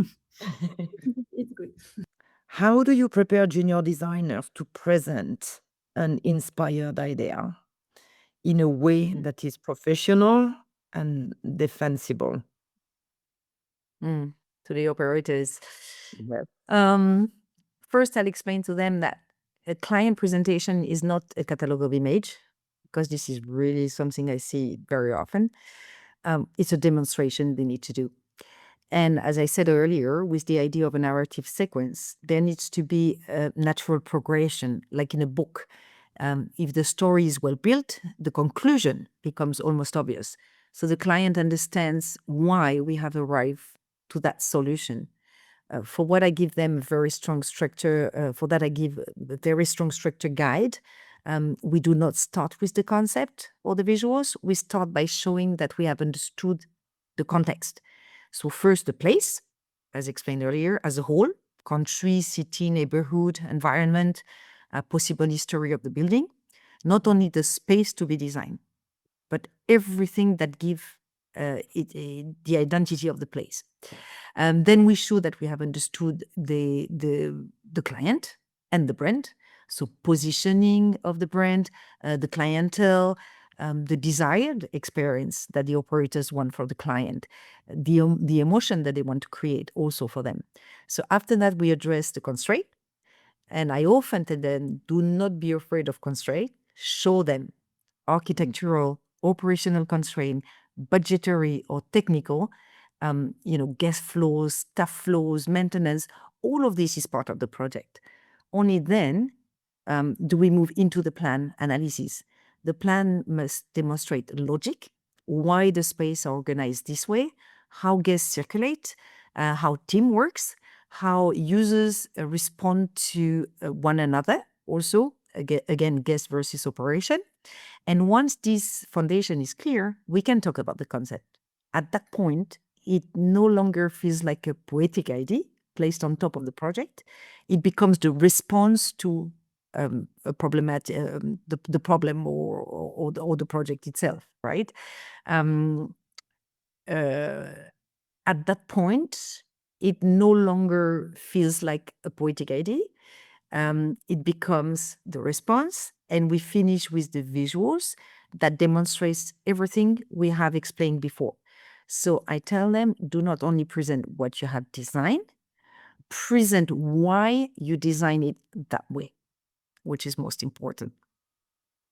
[SPEAKER 3] It's good.
[SPEAKER 1] How do you prepare junior designers to present an inspired idea in a way that is professional and defensible?
[SPEAKER 2] To the operators.
[SPEAKER 1] Yes.
[SPEAKER 2] First, I'll explain to them that a client presentation is not a catalog of image, because this is really something I see very often. It's a demonstration they need to do. And as I said earlier, with the idea of a narrative sequence, there needs to be a natural progression, like in a book. If the story is well built, the conclusion becomes almost obvious. So the client understands why we have arrived to that solution. For what I give them a very strong structure, for that I give a very strong structure guide. We do not start with the concept or the visuals. We start by showing that we have understood the context. So first the place, as explained earlier, as a whole, country, city, neighborhood, environment, possible history of the building, not only the space to be designed, but everything that give the identity of the place. Then we show that we have understood the client and the brand. So positioning of the brand, the clientele, the desired experience that the operators want for the client, the emotion that they want to create also for them. So after that, we address the constraint. And I often tell them, do not be afraid of constraint. Show them architectural, operational constraint, budgetary or technical, guest flows, staff flows, maintenance, all of this is part of the project. Only then do we move into the plan analysis. The plan must demonstrate logic, why the space are organized this way, how guests circulate, how team works, how users respond to one another, also, again, guest versus operation. And once this foundation is clear, we can talk about the concept. At that point, it no longer feels like a poetic idea placed on top of the project. It becomes the response to a problematic, the problem or the project itself, right? At that point, it no longer feels like a poetic idea. It becomes the response, and we finish with the visuals that demonstrates everything we have explained before. So I tell them, do not only present what you have designed, present why you design it that way, which is most important.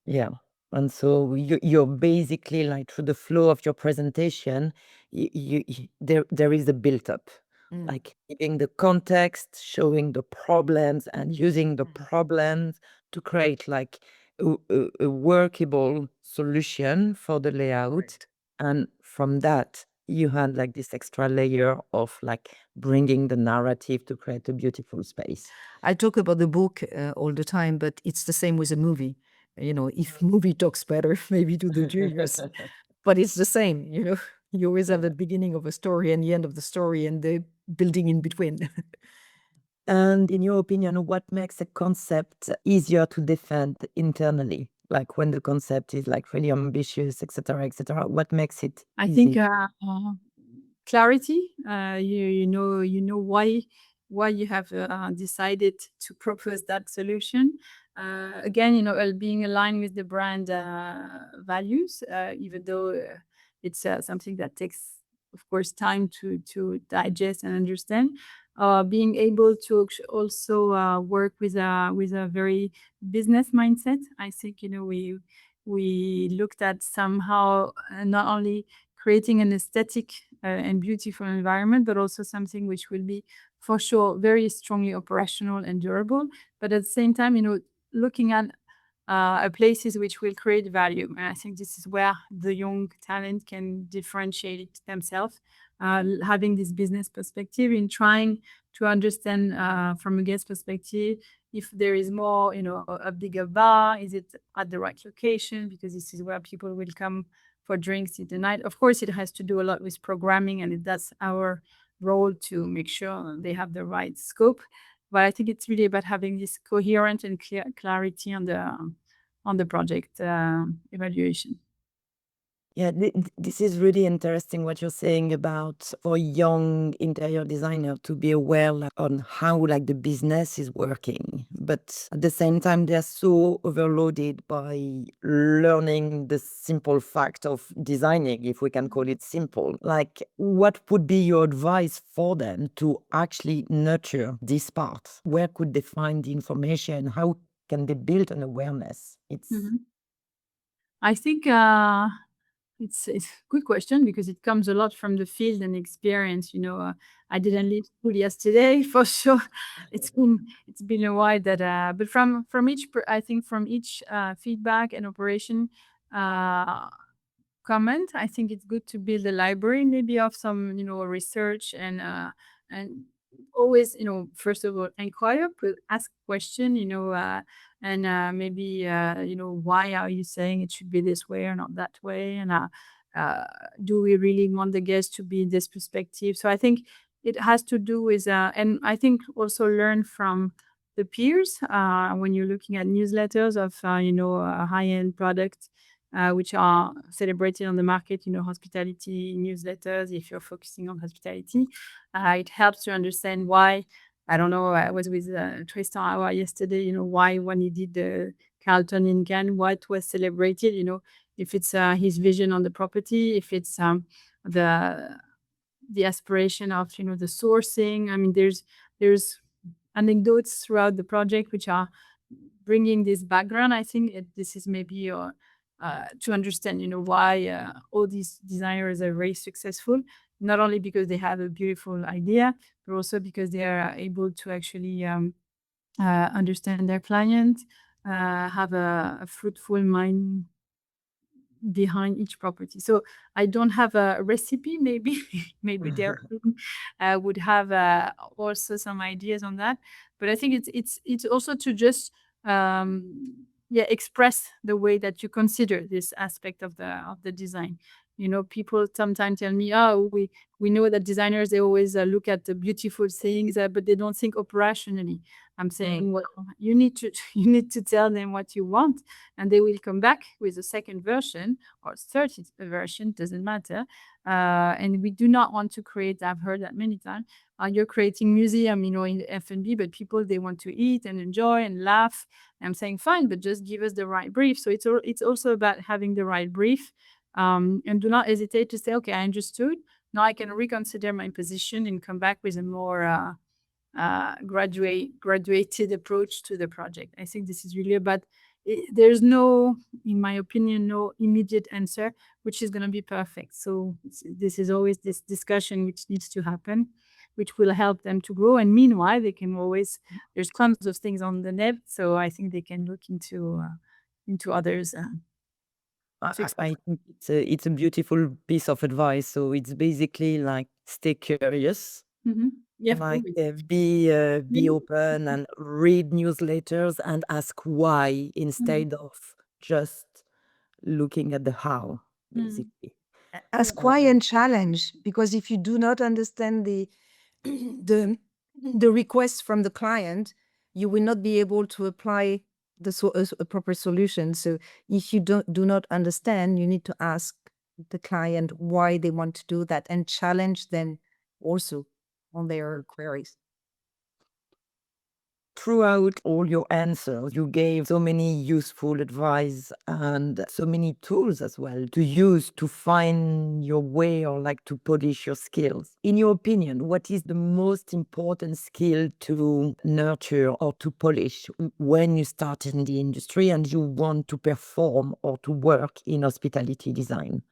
[SPEAKER 1] Yeah. And so you're basically like through the flow of your presentation, there is a build up, like giving the context, showing the problems, and using the problems to create like a workable solution for the layout.
[SPEAKER 2] Right.
[SPEAKER 1] And from that, you had like this extra layer of like bringing the narrative to create a beautiful space.
[SPEAKER 2] I talk about the book all the time, but it's the same with a movie. If movie talks better, maybe to the juniors, but it's the same. You always have the beginning of a story and the end of the story and the building in between.
[SPEAKER 1] And in your opinion, what makes a concept easier to defend internally? Like when the concept is like really ambitious, etc., what makes it
[SPEAKER 3] I
[SPEAKER 1] easy?
[SPEAKER 3] think clarity. You know why you have decided to propose that solution. Again, being aligned with the brand values, even though it's something that takes, of course, time to digest and understand. Being able to also work with a very business mindset. I think we looked at somehow not only creating an aesthetic and beautiful environment, but also something which will be for sure very strongly operational and durable. But at the same time, looking at places which will create value. And I think this is where the young talent can differentiate themselves, having this business perspective in trying to understand from a guest perspective if there is more, a bigger bar, is it at the right location? Because this is where people will come for drinks in the night. Of course, it has to do a lot with programming, and that's our role to make sure they have the right scope. But I think it's really about having this coherent and clear clarity on the project evaluation.
[SPEAKER 1] Yeah, this is really interesting what you're saying about for young interior designer to be aware on how the business is working. But at the same time, they're so overloaded by learning the simple fact of designing, if we can call it simple. Like, what would be your advice for them to actually nurture this part? Where could they find the information? How can they build an awareness?
[SPEAKER 3] I think it's a good question because it comes a lot from the field and experience. I didn't leave school yesterday for sure. It's been a while that, but from each, I think from each feedback and operation comment, I think it's good to build a library maybe of some research and always first of all inquire, but ask question, and maybe why are you saying it should be this way or not that way, and do we really want the guest to be this perspective? So I think it has to do with and I think also learn from the peers when you're looking at newsletters of high-end products which are celebrated on the market, hospitality newsletters, if you're focusing on hospitality. It helps to understand why. I don't know, I was with Tristan Awa yesterday, why when he did the Carlton in Cannes, what was celebrated, if it's his vision on the property, if it's the aspiration of, the sourcing. I mean, there's anecdotes throughout the project which are bringing this background. I think this is maybe to understand, why all these designers are very successful, not only because they have a beautiful idea, but also because they are able to actually understand their client, have a fruitful mind behind each property. So I don't have a recipe. Maybe maybe Delphine would have also some ideas on that. But I think it's also to just express the way that you consider this aspect of the design. People sometimes tell me, oh, we know that designers, they always look at the beautiful things, but they don't think operationally. I'm saying, well, you need to you need to tell them what you want, and they will come back with a second version or third version, doesn't matter. And we do not want to create, I've heard that many times, you're creating museum, in F&B, but people, they want to eat and enjoy and laugh. I'm saying, fine, but just give us the right brief. So it's also about having the right brief, and do not hesitate to say, okay, I understood. Now I can reconsider my position and come back with a more graduated approach to the project. I think this is really about, there's no, in my opinion, no immediate answer which is going to be perfect. So this is always this discussion which needs to happen, which will help them to grow. And meanwhile, they can always, there's tons of things on the net, so I think they can look into others.
[SPEAKER 1] I think it's a beautiful piece of advice. So it's basically like stay curious,
[SPEAKER 3] Yeah,
[SPEAKER 1] like
[SPEAKER 3] always.
[SPEAKER 1] be open and read newsletters and ask why instead of just looking at the how, basically.
[SPEAKER 2] Ask why and challenge, because if you do not understand the the request from the client, you will not be able to apply a proper solution. So if you do not understand, you need to ask the client why they want to do that and challenge them also on their queries.
[SPEAKER 1] Throughout all your answers, you gave so many useful advice and so many tools as well to use to find your way or to polish your skills. In your opinion, what is the most important skill to nurture or to polish when you start in the industry and you want to perform or to work in hospitality design?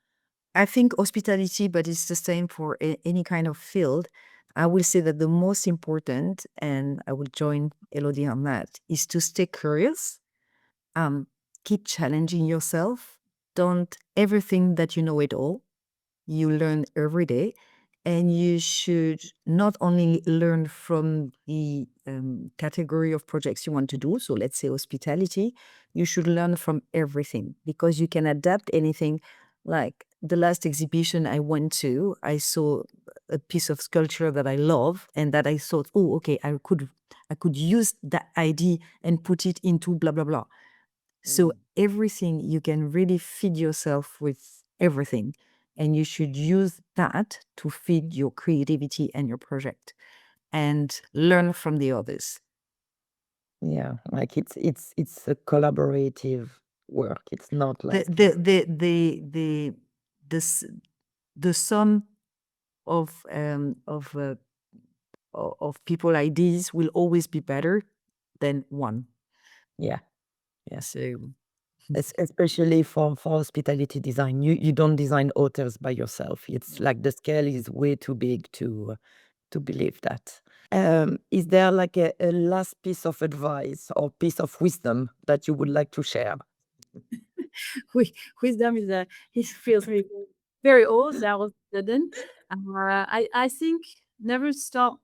[SPEAKER 2] I think hospitality, but it's the same for any kind of field. I will say that the most important, and I will join Elodie on that, is to stay curious. Keep challenging yourself. Don't ever think that you know it all. You learn every day, and you should not only learn from the category of projects you want to do. So let's say hospitality, you should learn from everything because you can adapt anything. Like the last exhibition I went to, I saw a piece of sculpture that I love and that I thought, oh, okay, I could use that idea and put it into blah, blah, blah. So everything, you can really feed yourself with everything. And you should use that to feed your creativity and your project and learn from the others.
[SPEAKER 1] Yeah, like it's a collaborative work. It's not
[SPEAKER 2] The
[SPEAKER 1] like
[SPEAKER 2] the the the the the, s- the sum of people ideas will always be better than one.
[SPEAKER 1] yeah.
[SPEAKER 2] So
[SPEAKER 1] Especially for hospitality design, you don't design hotels by yourself. It's like the scale is way too big to believe that. Is there like a last piece of advice or piece of wisdom that you would like to share?
[SPEAKER 3] Wisdom is it feels very old. That was sudden. I think never stop,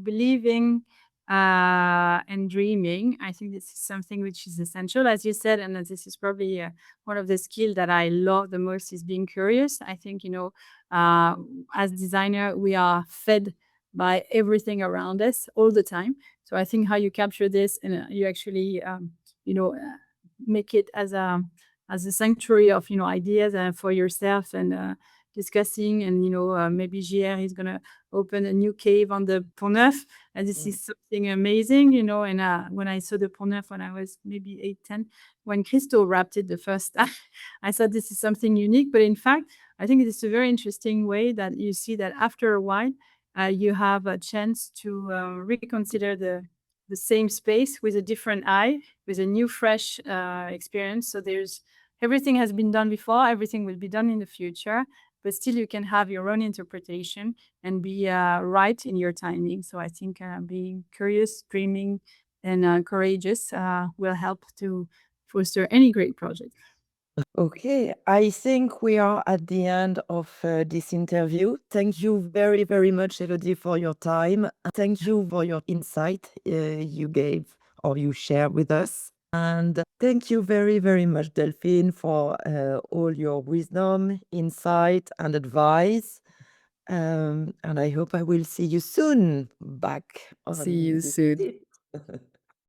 [SPEAKER 3] believing and dreaming. I think this is something which is essential, as you said, and this is probably one of the skills that I love the most is being curious. I think uh, as designer we are fed by everything around us all the time. So I think how you capture this and you actually you know uh, make it as a sanctuary of ideas for yourself and discussing and maybe JR is gonna open a new cave on the Pont Neuf and this is something amazing and when I saw the Pont Neuf when I was maybe 8, 10, when Christo wrapped it the first time I thought this is something unique, but in fact I think it's a very interesting way that you see that after a while you have a chance to reconsider the same space with a different eye, with a new fresh experience. So there's everything has been done before, everything will be done in the future, but still you can have your own interpretation and be right in your timing. So I think being curious, dreaming, and courageous will help to foster any great project.
[SPEAKER 1] Okay, I think we are at the end of this interview. Thank you very, very much, Elodie, for your time. Thank you for your insight you gave or you share with us. And thank you very, very much, Delphine, for all your wisdom, insight, and advice. And I hope I will see you soon back
[SPEAKER 2] see
[SPEAKER 1] on
[SPEAKER 2] you
[SPEAKER 1] this
[SPEAKER 2] soon.
[SPEAKER 1] tip.